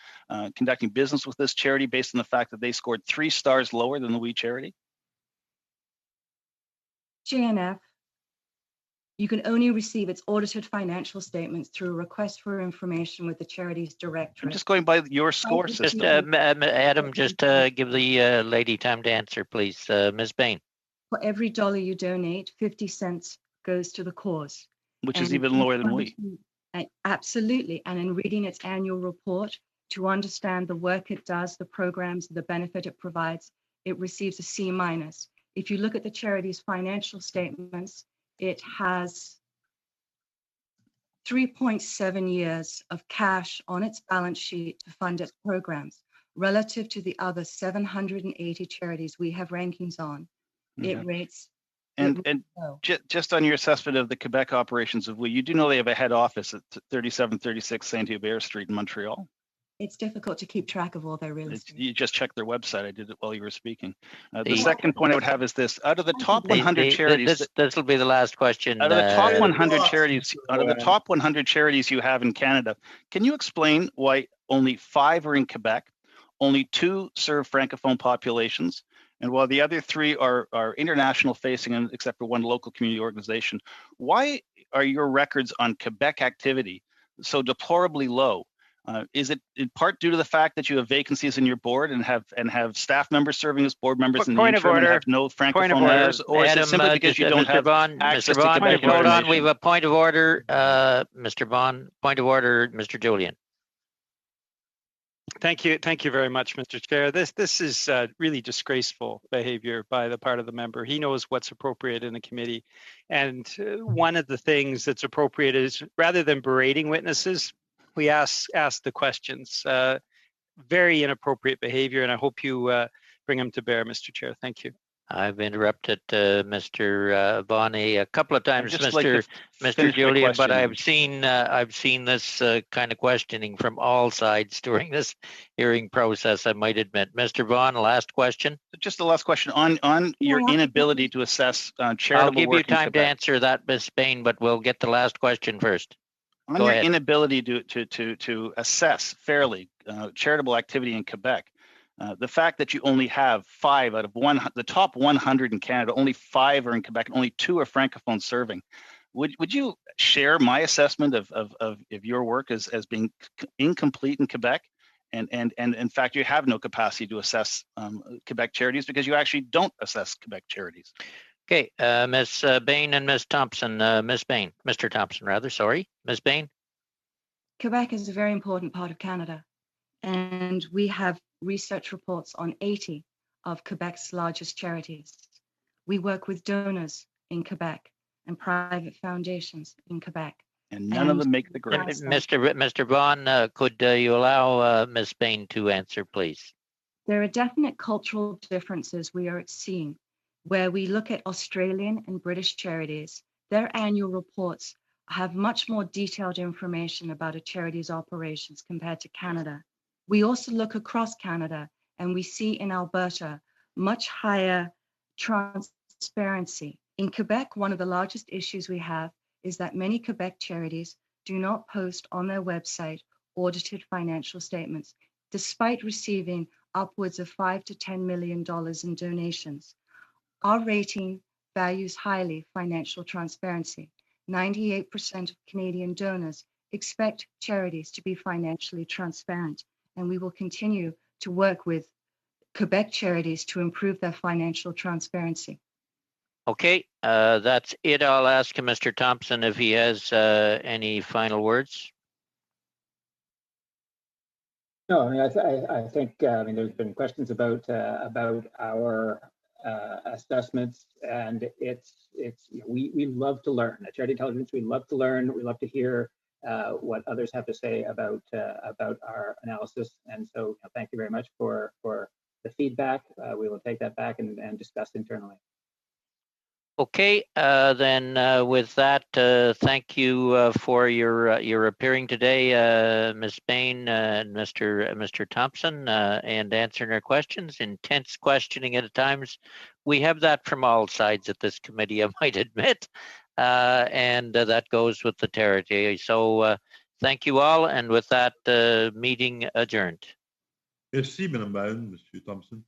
conducting business with this charity based on the fact that they scored 3 stars lower than the We Charity? JNF, you can only receive its audited financial statements through a request for information with the charity's directorate. I'm just going by your score system. Adam, just give the lady time to answer, please. Ms. Bain. For every $1 you donate, 50 cents goes to the cause. Which is even lower than we. Absolutely. And in reading its annual report, to understand the work it does, the programs, the benefit it provides, it receives a C-. If you look at the charity's financial statements, it has 3.7 years of cash on its balance sheet to fund its programs. Relative to the other 780 charities we have rankings on, it rates. And just on your assessment of the Quebec operations of We, you do know they have a head office at 3736 Saint-Hubert Street in Montreal. It's difficult to keep track of all their real estate. You just check their website. I did it while you were speaking. The second point I would have is this: out of the top 100 charities, this will be the last question. Out of the top 100 charities, out of the top 100 charities you have in Canada, can you explain why only 5 are in Quebec, only 2 serve Francophone populations, and while the other 3 are international facing, and except for one local community organization? Why are your records on Quebec activity so deplorably low? Is it in part due to the fact that you have vacancies in your board and have staff members serving as board members in the interim and have no Francophone members, or is it simply because you don't have access to Quebec hold on, we have a point of order, Mr. Vaughn. Point of order, Mr. Julian. Thank you very much, Mr. Chair. This is really disgraceful behavior by the part of the member. He knows what's appropriate in the committee, and one of the things that's appropriate is, rather than berating witnesses, we ask the questions. very inappropriate behavior, and I hope you bring them to bear, Mr. Chair. Thank you. I've interrupted Mr. Bonney a couple of times, Mr. finish my Julian, but question. I've seen this kind of questioning from all sides during this hearing process, I might admit. Mr. Vaughn, last question. Just the last question on your inability to assess charitable I'll give you work in time to Quebec. answer that, Ms. Bain, but we'll get the last question first. On Go your ahead. inability to assess fairly charitable activity in Quebec, the fact that you only have 5 out of the top 100 in Canada, only 5 are in Quebec, and only 2 are francophone serving. Would you share my assessment of your work as being incomplete in Quebec, and in fact you have no capacity to assess Quebec charities because you actually don't assess Quebec charities? Okay, Ms. Bain and Ms. Thompson. Ms. Bain, Mr. Thompson, rather. Sorry, Ms. Bain. Quebec is a very important part of Canada, and we have research reports on 80 of Quebec's largest charities. We work with donors in Quebec and private foundations in Quebec. And none of them make the grade. Mr. Vaughn, could you allow Ms. Bain to answer, please? There are definite cultural differences we are seeing where we look at Australian and British charities. Their annual reports have much more detailed information about a charity's operations compared to Canada. We also look across Canada and we see in Alberta much higher transparency. In Quebec, one of the largest issues we have is that many Quebec charities do not post on their website audited financial statements, despite receiving upwards of $5 to $10 million in donations. Our rating values highly financial transparency. 98% of Canadian donors expect charities to be financially transparent, and we will continue to work with Quebec charities to improve their financial transparency. Okay, that's it. I'll ask Mr. Thompson if he has any final words. No, I mean, I think there's been questions about our assessments, and we love to learn. At Charity Intelligence, we love to learn. We love to hear what others have to say about our analysis. And so, thank you very much for the feedback. We will take that back and discuss internally. Okay, then with that, thank you for your appearing today, Ms. Bain and Mr. Thompson, and answering our questions. Intense questioning at times. We have that from all sides at this committee, I might admit, and that goes with the territory. So thank you all, and with that, meeting adjourned. Merci, Madame Bain, Monsieur Thompson.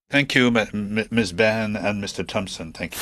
Thank you, Ms. Bain and Mr. Thompson. Thank you.